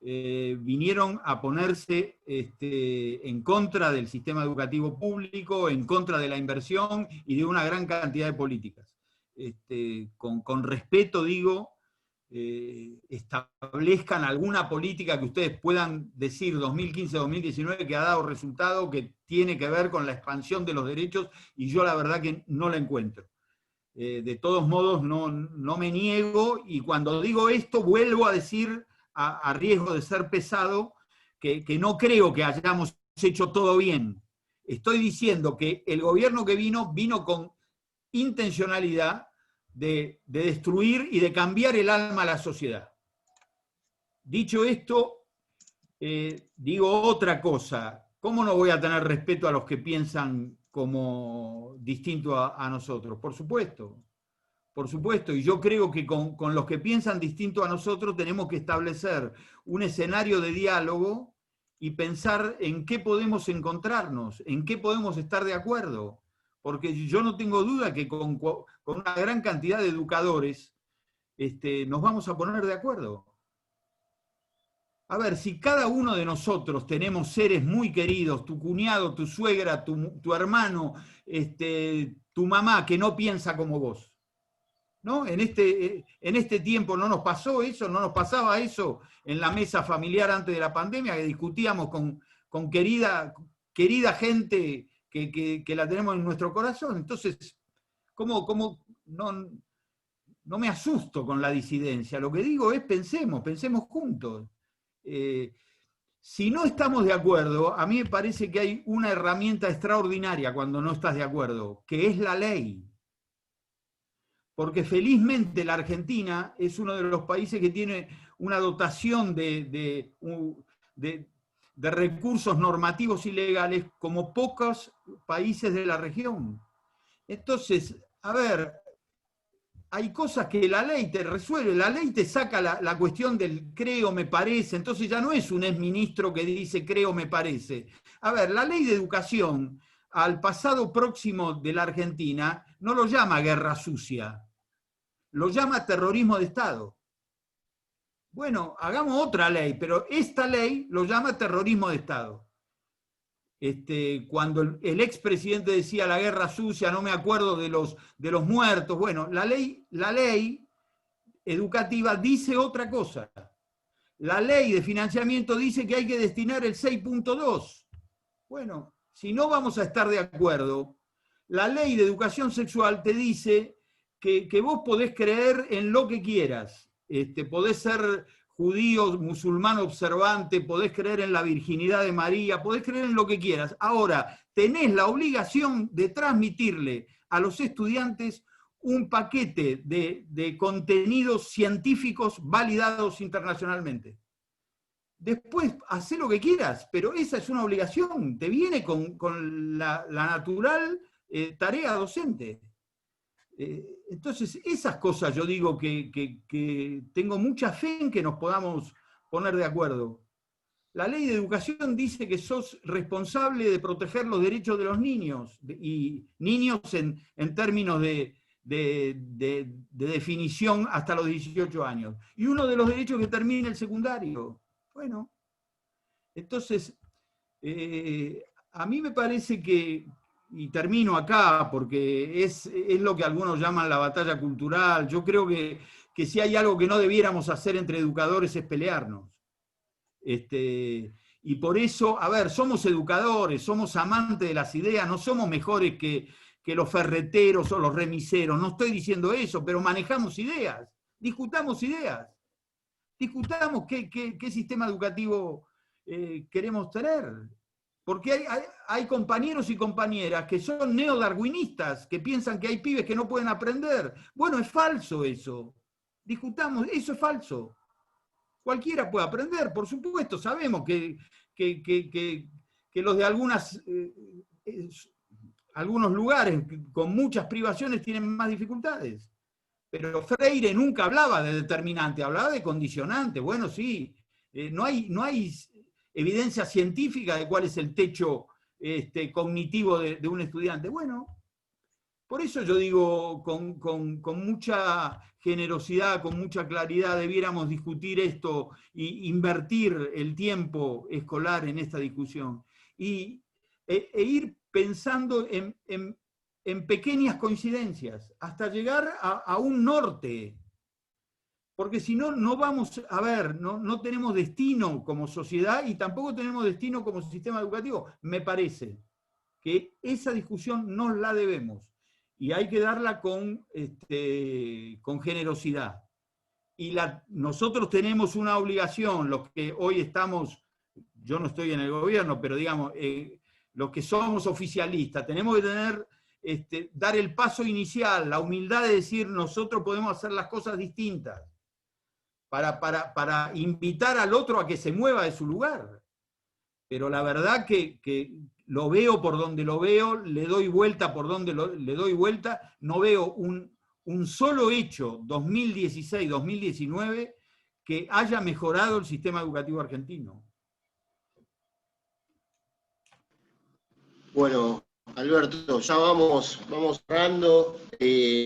vinieron a ponerse en contra del sistema educativo público, en contra de la inversión y de una gran cantidad de políticas. Con respeto digo, establezcan alguna política que ustedes puedan decir 2015-2019 que ha dado resultado, que tiene que ver con la expansión de los derechos, y yo la verdad que no la encuentro. De todos modos, no me niego, y cuando digo esto vuelvo a decir, a riesgo de ser pesado, que no creo que hayamos hecho todo bien. Estoy diciendo que el gobierno que vino con intencionalidad de destruir y de cambiar el alma a la sociedad. Dicho esto, digo otra cosa. ¿Cómo no voy a tener respeto a los que piensan como distinto a nosotros? Por supuesto. por supuesto, y yo creo que con los que piensan distinto a nosotros tenemos que establecer un escenario de diálogo y pensar en qué podemos encontrarnos, en qué podemos estar de acuerdo. Porque yo no tengo duda que con una gran cantidad de educadores nos vamos a poner de acuerdo. A ver, si cada uno de nosotros tenemos seres muy queridos, tu cuñado, tu suegra, tu hermano, tu mamá, que no piensa como vos, ¿no? En este tiempo no nos pasó eso, no nos pasaba eso en la mesa familiar antes de la pandemia, que discutíamos con querida gente que la tenemos en nuestro corazón. Entonces, ¿cómo no me asusto con la disidencia? Lo que digo es pensemos juntos. Si no estamos de acuerdo, a mí me parece que hay una herramienta extraordinaria cuando no estás de acuerdo, que es la ley. Porque felizmente la Argentina es uno de los países que tiene una dotación de recursos normativos y legales como pocos países de la región. Entonces, a ver, hay cosas que la ley te resuelve, la ley te saca la cuestión del creo, me parece, entonces ya no es un exministro que dice creo, me parece. A ver, la ley de educación al pasado próximo de la Argentina no lo llama guerra sucia, lo llama terrorismo de Estado. Bueno, hagamos otra ley, pero esta ley lo llama terrorismo de Estado. Cuando el expresidente decía la guerra sucia, no me acuerdo de los muertos. Bueno, la ley educativa dice otra cosa. La ley de financiamiento dice que hay que destinar el 6.2. Bueno, si no vamos a estar de acuerdo, la ley de educación sexual te dice que vos podés creer en lo que quieras. Podés ser judío, musulmán observante, podés creer en la virginidad de María, podés creer en lo que quieras. Ahora, tenés la obligación de transmitirle a los estudiantes un paquete de contenidos científicos validados internacionalmente. Después, hacé lo que quieras, pero esa es una obligación, te viene con la natural tarea docente. Entonces, esas cosas yo digo que tengo mucha fe en que nos podamos poner de acuerdo. La ley de educación dice que sos responsable de proteger los derechos de los niños, y niños en términos de definición hasta los 18 años. Y uno de los derechos que termine el secundario. Bueno, entonces, a mí me parece que, y termino acá, porque es lo que algunos llaman la batalla cultural. Yo creo que si hay algo que no debiéramos hacer entre educadores es pelearnos. Y por eso, a ver, somos educadores, somos amantes de las ideas, no somos mejores que los ferreteros o los remiseros, no estoy diciendo eso, pero manejamos ideas, discutamos ideas, discutamos qué sistema educativo queremos tener. Porque hay compañeros y compañeras que son neodarwinistas, que piensan que hay pibes que no pueden aprender. Bueno, es falso eso. Discutamos, eso es falso. Cualquiera puede aprender, por supuesto. Sabemos que los de algunos lugares con muchas privaciones tienen más dificultades. Pero Freire nunca hablaba de determinante, hablaba de condicionante. Bueno, sí, no hay evidencia científica de cuál es el techo cognitivo de un estudiante. Bueno, por eso yo digo, con mucha generosidad, con mucha claridad, debiéramos discutir esto e invertir el tiempo escolar en esta discusión. E ir pensando en pequeñas coincidencias, hasta llegar a un norte. Porque si no, no vamos a ver, no tenemos destino como sociedad y tampoco tenemos destino como sistema educativo. Me parece que esa discusión nos la debemos y hay que darla con generosidad. Y nosotros tenemos una obligación, los que hoy estamos, yo no estoy en el gobierno, pero digamos, los que somos oficialistas, tenemos que tener, dar el paso inicial, la humildad de decir nosotros podemos hacer las cosas distintas. Para invitar al otro a que se mueva de su lugar. Pero la verdad que lo veo por donde lo veo, le doy vuelta por donde le doy vuelta, no veo un un solo hecho, 2016-2019, que haya mejorado el sistema educativo argentino. Bueno, Alberto, ya vamos cerrando,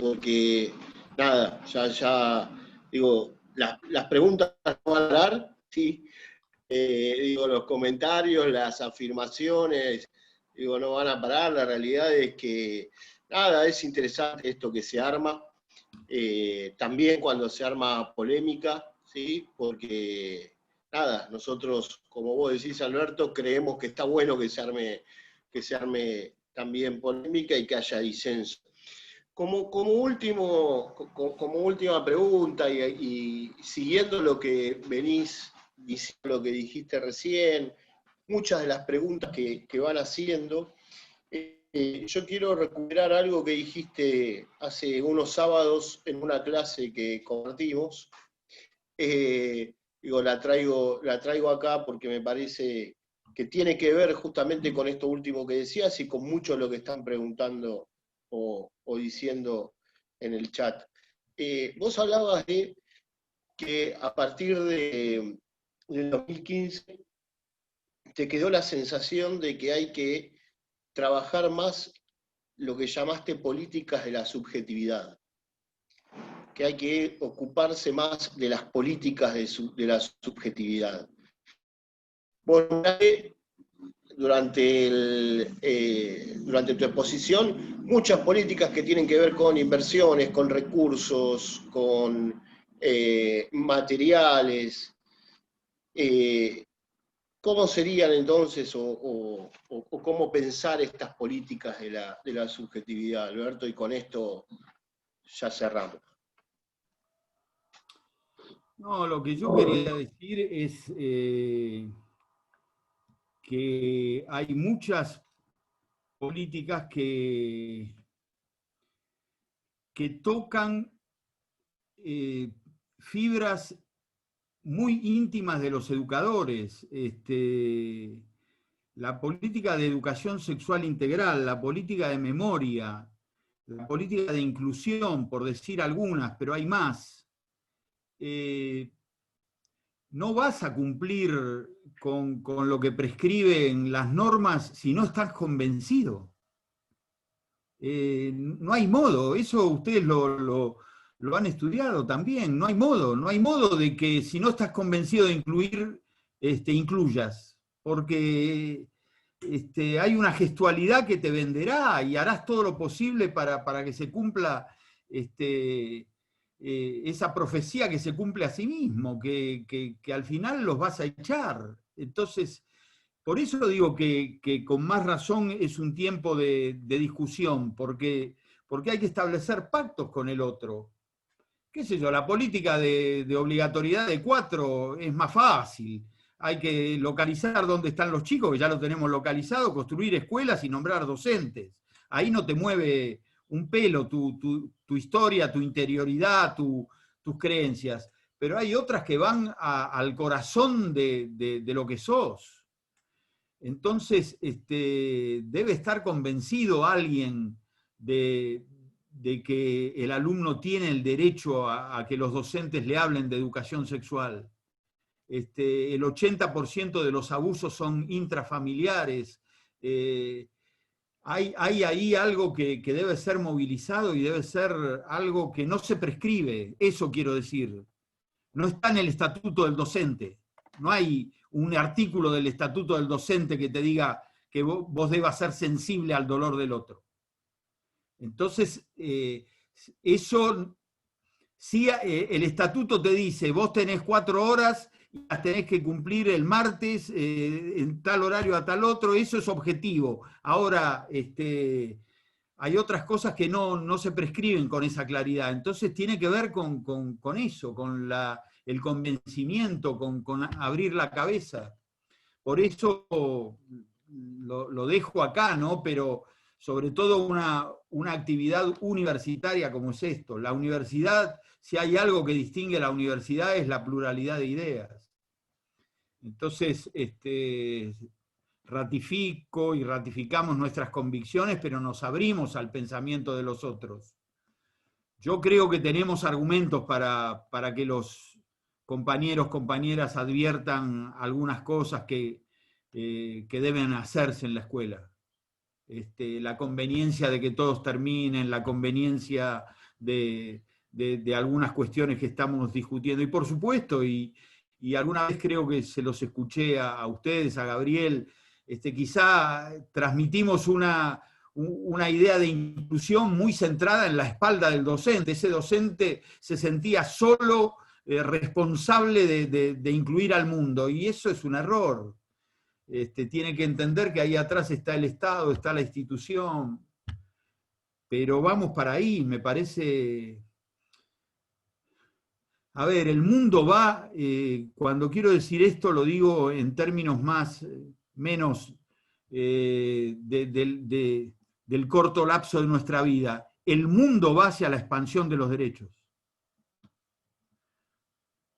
porque nada, ya digo, las preguntas no van a parar, ¿sí? Digo, los comentarios, las afirmaciones, digo, no van a parar. La realidad es que, nada, es interesante esto que se arma, también cuando se arma polémica, ¿sí? Porque, nada, nosotros, como vos decís, Alberto, creemos que está bueno que se arme también polémica y que haya disenso. Como última pregunta, y siguiendo lo que venís diciendo, lo que dijiste recién, muchas de las preguntas que van haciendo, yo quiero recuperar algo que dijiste hace unos sábados en una clase que compartimos. Digo, la traigo acá porque me parece que tiene que ver justamente con esto último que decías y con mucho de lo que están preguntando o diciendo en el chat. Vos hablabas de que a partir del 2015 te quedó la sensación de que hay que trabajar más lo que llamaste políticas de la subjetividad, que hay que ocuparse más de las políticas de la subjetividad. Bueno, durante tu exposición, muchas políticas que tienen que ver con inversiones, con recursos, con materiales. ¿Cómo serían entonces o cómo pensar estas políticas de la subjetividad, Alberto? Y con esto ya cerramos. No, lo que yo quería decir es que hay muchas políticas que tocan fibras muy íntimas de los educadores. La política de educación sexual integral, la política de memoria, la política de inclusión, por decir algunas, pero hay más. No vas a cumplir con lo que prescriben las normas si no estás convencido. No hay modo, eso ustedes lo han estudiado también, no hay modo de que si no estás convencido de incluir, incluyas, porque hay una gestualidad que te venderá y harás todo lo posible para que se cumpla esa profecía que se cumple a sí mismo, que al final los vas a echar. Entonces, por eso digo que con más razón es un tiempo de discusión, porque hay que establecer pactos con el otro. ¿Qué sé yo? La política de obligatoriedad de 4 es más fácil. Hay que localizar dónde están los chicos, que ya lo tenemos localizado, construir escuelas y nombrar docentes. Ahí no te mueve un pelo tu historia, tu interioridad, tus creencias. Pero hay otras que van al corazón de lo que sos. Entonces, debe estar convencido alguien de que el alumno tiene el derecho a que los docentes le hablen de educación sexual. El 80% de los abusos son intrafamiliares. Hay ahí algo que debe ser movilizado y debe ser algo que no se prescribe, eso quiero decir. No está en el estatuto del docente. No hay un artículo del estatuto del docente que te diga que vos debas ser sensible al dolor del otro. Entonces, eso, sí, el estatuto te dice, vos tenés 4 horas y las tenés que cumplir el martes, en tal horario a tal otro, eso es objetivo. Ahora, hay otras cosas que no se prescriben con esa claridad. Entonces tiene que ver con eso, con el convencimiento, con abrir la cabeza. Por eso lo dejo acá, ¿no? Pero sobre todo una actividad universitaria como es esto. La universidad, si hay algo que distingue a la universidad, es la pluralidad de ideas. Entonces, ratifico y ratificamos nuestras convicciones, pero nos abrimos al pensamiento de los otros. Yo creo que tenemos argumentos para que los compañeros, compañeras adviertan algunas cosas que deben hacerse en la escuela. La conveniencia de que todos terminen, la conveniencia de algunas cuestiones que estamos discutiendo. Y por supuesto, y alguna vez creo que se los escuché a ustedes, a Gabriel, quizá transmitimos una idea de inclusión muy centrada en la espalda del docente. Ese docente se sentía solo responsable de incluir al mundo, y eso es un error. Tiene que entender que ahí atrás está el Estado, está la institución, pero vamos para ahí, me parece. A ver, el mundo va, cuando quiero decir esto lo digo en términos menos del corto lapso de nuestra vida. El mundo va hacia la expansión de los derechos.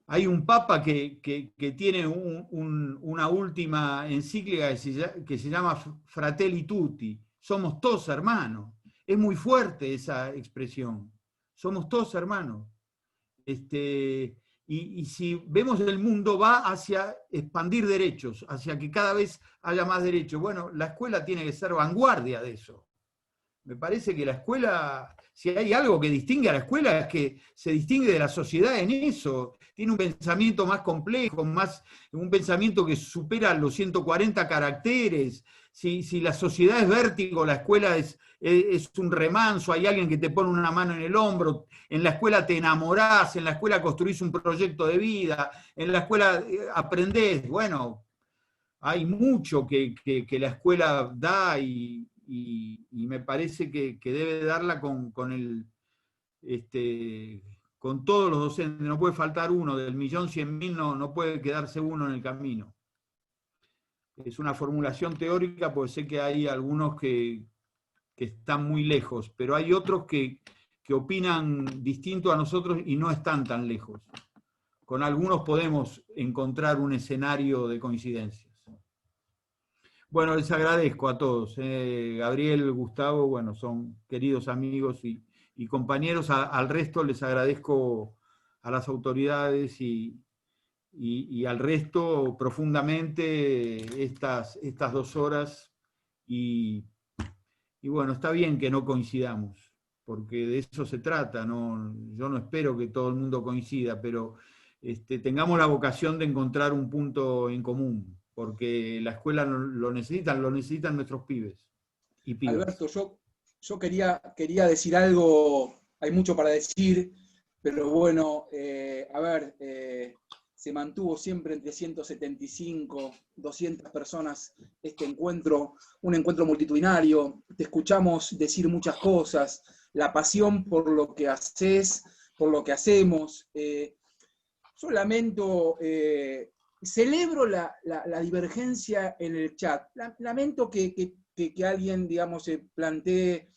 Hay un papa que tiene una última encíclica que se llama Fratelli Tutti. Somos todos hermanos. Es muy fuerte esa expresión. Somos todos hermanos. Y si vemos el mundo va hacia expandir derechos, hacia que cada vez haya más derechos. Bueno, la escuela tiene que ser vanguardia de eso. Me parece que la escuela, si hay algo que distingue a la escuela, es que se distingue de la sociedad en eso. Tiene un pensamiento más complejo, un pensamiento que supera los 140 caracteres. Si la sociedad es vértigo, la escuela es un remanso, hay alguien que te pone una mano en el hombro, en la escuela te enamorás, en la escuela construís un proyecto de vida, en la escuela aprendés. Bueno, hay mucho que la escuela da y me parece que debe darla con todos los docentes. No puede faltar uno, del 1.100.000 no puede quedarse uno en el camino. Es una formulación teórica, porque sé que hay algunos que están muy lejos, pero hay otros que opinan distinto a nosotros y no están tan lejos. Con algunos podemos encontrar un escenario de coincidencias. Bueno, les agradezco a todos. Gabriel, Gustavo, bueno, son queridos amigos y compañeros. Al resto les agradezco a las autoridades y al resto profundamente estas 2 horas. Y bueno, está bien que no coincidamos, porque de eso se trata. Yo no espero que todo el mundo coincida, pero tengamos la vocación de encontrar un punto en común, porque la escuela lo necesitan nuestros pibes y pibas. Alberto, yo quería decir algo, hay mucho para decir, pero bueno, a ver, se mantuvo siempre entre 175, 200 personas este encuentro, un encuentro multitudinario, te escuchamos decir muchas cosas, la pasión por lo que haces, por lo que hacemos. Yo lamento, celebro la divergencia en el chat, lamento que alguien, digamos, plantee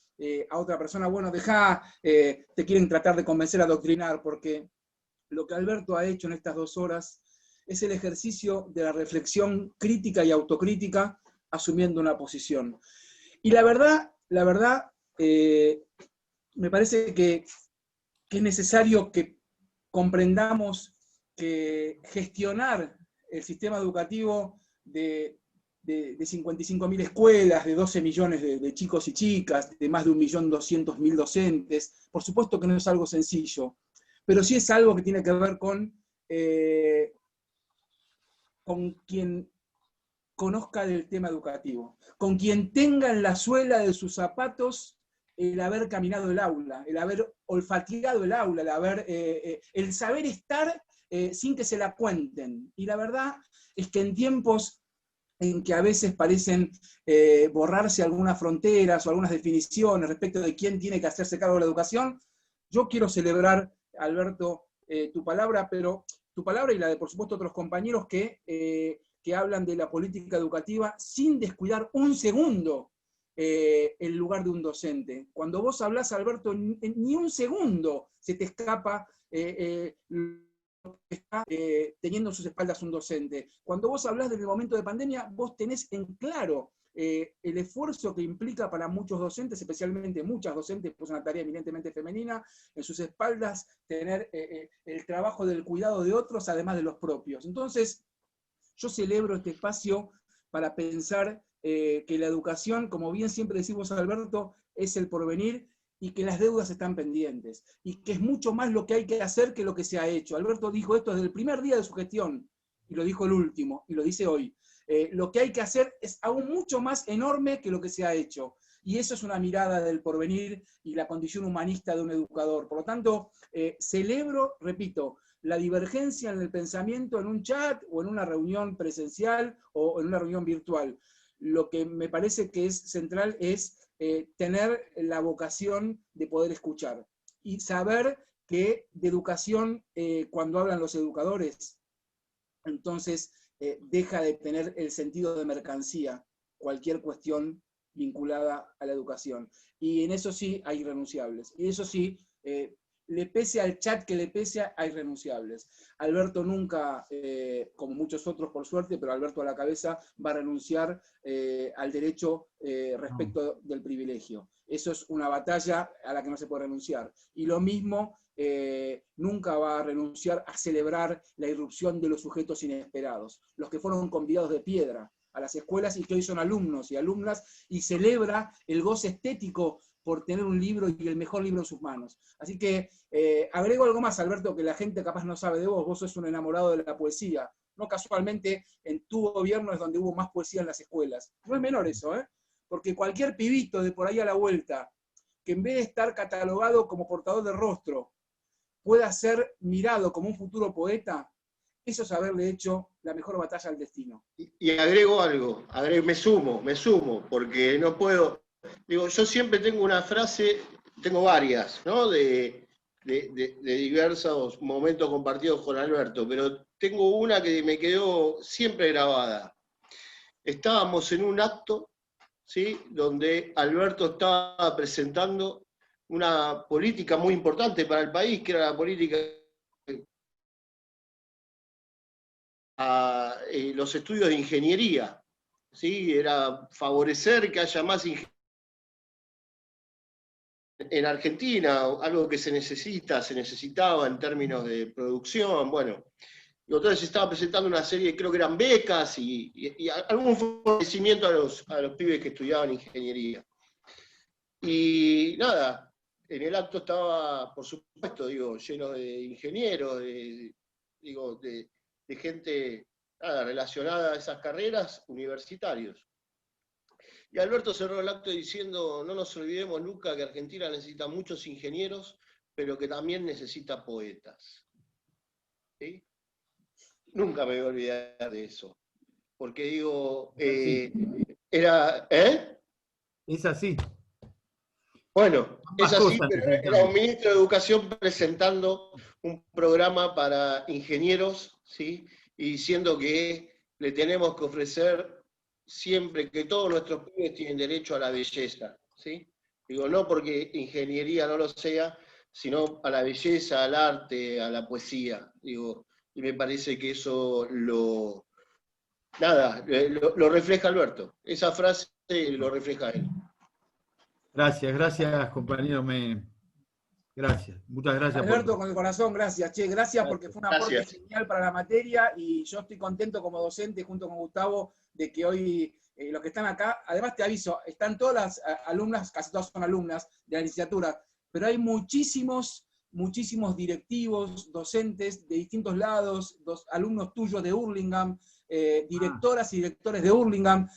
a otra persona, bueno, te quieren tratar de convencer a adoctrinar, porque lo que Alberto ha hecho en estas 2 horas es el ejercicio de la reflexión crítica y autocrítica asumiendo una posición. Y la verdad, me parece que es necesario que comprendamos que gestionar el sistema educativo de 55.000 escuelas, de 12 millones de chicos y chicas, de más de 1.200.000 docentes, por supuesto que no es algo sencillo, pero sí es algo que tiene que ver con quien conozca del tema educativo, con quien tenga en la suela de sus zapatos el haber caminado el aula, el haber olfateado el aula, el saber estar sin que se la cuenten. Y la verdad es que en tiempos en que a veces parecen borrarse algunas fronteras o algunas definiciones respecto de quién tiene que hacerse cargo de la educación, yo quiero celebrar, Alberto, tu palabra, pero tu palabra y la de, por supuesto, otros compañeros que hablan de la política educativa sin descuidar un segundo el lugar de un docente. Cuando vos hablás, Alberto, ni un segundo se te escapa lo que está teniendo en sus espaldas un docente. Cuando vos hablás del momento de pandemia, vos tenés en claro el esfuerzo que implica para muchos docentes, especialmente muchas docentes, pues una tarea eminentemente femenina, en sus espaldas tener el trabajo del cuidado de otros, además de los propios. Entonces, yo celebro este espacio para pensar que la educación, como bien siempre decimos, Alberto, es el porvenir, y que las deudas están pendientes, y que es mucho más lo que hay que hacer que lo que se ha hecho. Alberto dijo esto desde el primer día de su gestión, y lo dijo el último, y lo dice hoy. Lo que hay que hacer es aún mucho más enorme que lo que se ha hecho, y eso es una mirada del porvenir y la condición humanista de un educador. Por lo tanto, celebro, repito, la divergencia en el pensamiento en un chat, o en una reunión presencial, o en una reunión virtual. Lo que me parece que es central es tener la vocación de poder escuchar y saber que de educación, cuando hablan los educadores, entonces deja de tener el sentido de mercancía cualquier cuestión vinculada a la educación. Y en eso sí hay irrenunciables. Y eso sí, le pese al chat que le pese, hay irrenunciables. Alberto nunca, como muchos otros por suerte, pero Alberto a la cabeza, va a renunciar al derecho respecto del privilegio. Eso es una batalla a la que no se puede renunciar. Y lo mismo, nunca va a renunciar a celebrar la irrupción de los sujetos inesperados, los que fueron convidados de piedra a las escuelas y que hoy son alumnos y alumnas, y celebra el goce estético por tener un libro y el mejor libro en sus manos. Así que agrego algo más, Alberto, que la gente capaz no sabe de vos. Vos sos un enamorado de la poesía. No casualmente, en tu gobierno es donde hubo más poesía en las escuelas. No es menor eso, porque cualquier pibito de por ahí a la vuelta, que en vez de estar catalogado como portador de rostro, pueda ser mirado como un futuro poeta, eso es haberle hecho la mejor batalla al destino. Y agrego algo, me sumo, porque no puedo. Digo, yo siempre tengo una frase, tengo varias, ¿no? De diversos momentos compartidos con Alberto, pero tengo una que me quedó siempre grabada. Estábamos en un acto, ¿sí?, donde Alberto estaba presentando una política muy importante para el país, que era la política a los estudios de ingeniería, ¿sí? Era favorecer que haya más ingeniería en Argentina, algo que se necesitaba en términos de producción, bueno. Y entonces estaba presentando una serie, creo que eran becas y algún favorecimiento a los pibes que estudiaban ingeniería. Y nada, en el acto estaba, por supuesto, digo, lleno de ingenieros, de gente nada, relacionada a esas carreras, universitarios. Y Alberto cerró el acto diciendo, no nos olvidemos nunca que Argentina necesita muchos ingenieros, pero que también necesita poetas. ¿Sí? Nunca me voy a olvidar de eso. Porque digo, era... Es así. Bueno, es así, pero era un ministro de Educación presentando un programa para ingenieros, ¿sí?, y diciendo que le tenemos que ofrecer siempre que todos nuestros pibes tienen derecho a la belleza, ¿sí? Digo, no porque ingeniería no lo sea, sino a la belleza, al arte, a la poesía, digo, y me parece que eso lo refleja Alberto. Esa frase lo refleja él. Gracias, compañero. Gracias, muchas gracias. Alberto, con el corazón, gracias. Che, gracias porque fue un aporte genial para la materia y yo estoy contento como docente junto con Gustavo de que hoy los que están acá, además te aviso, están todas las alumnas, casi todas son alumnas de la licenciatura, pero hay muchísimos directivos, docentes de distintos lados, alumnos tuyos de Hurlingham, directoras y directores de Hurlingham.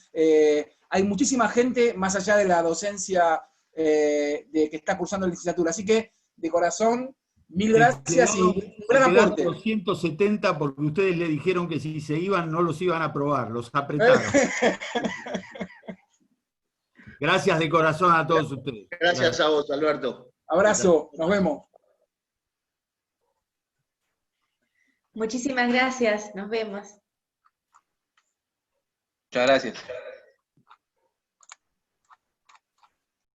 Hay muchísima gente más allá de la docencia de que está cursando la licenciatura. Así que, de corazón, mil gracias y un gran aporte. 270 porque ustedes le dijeron que si se iban no los iban a aprobar, los apretaron. Gracias de corazón a todos ustedes. Gracias a vos, Alberto. Abrazo, nos vemos. Muchísimas gracias, nos vemos. Muchas gracias.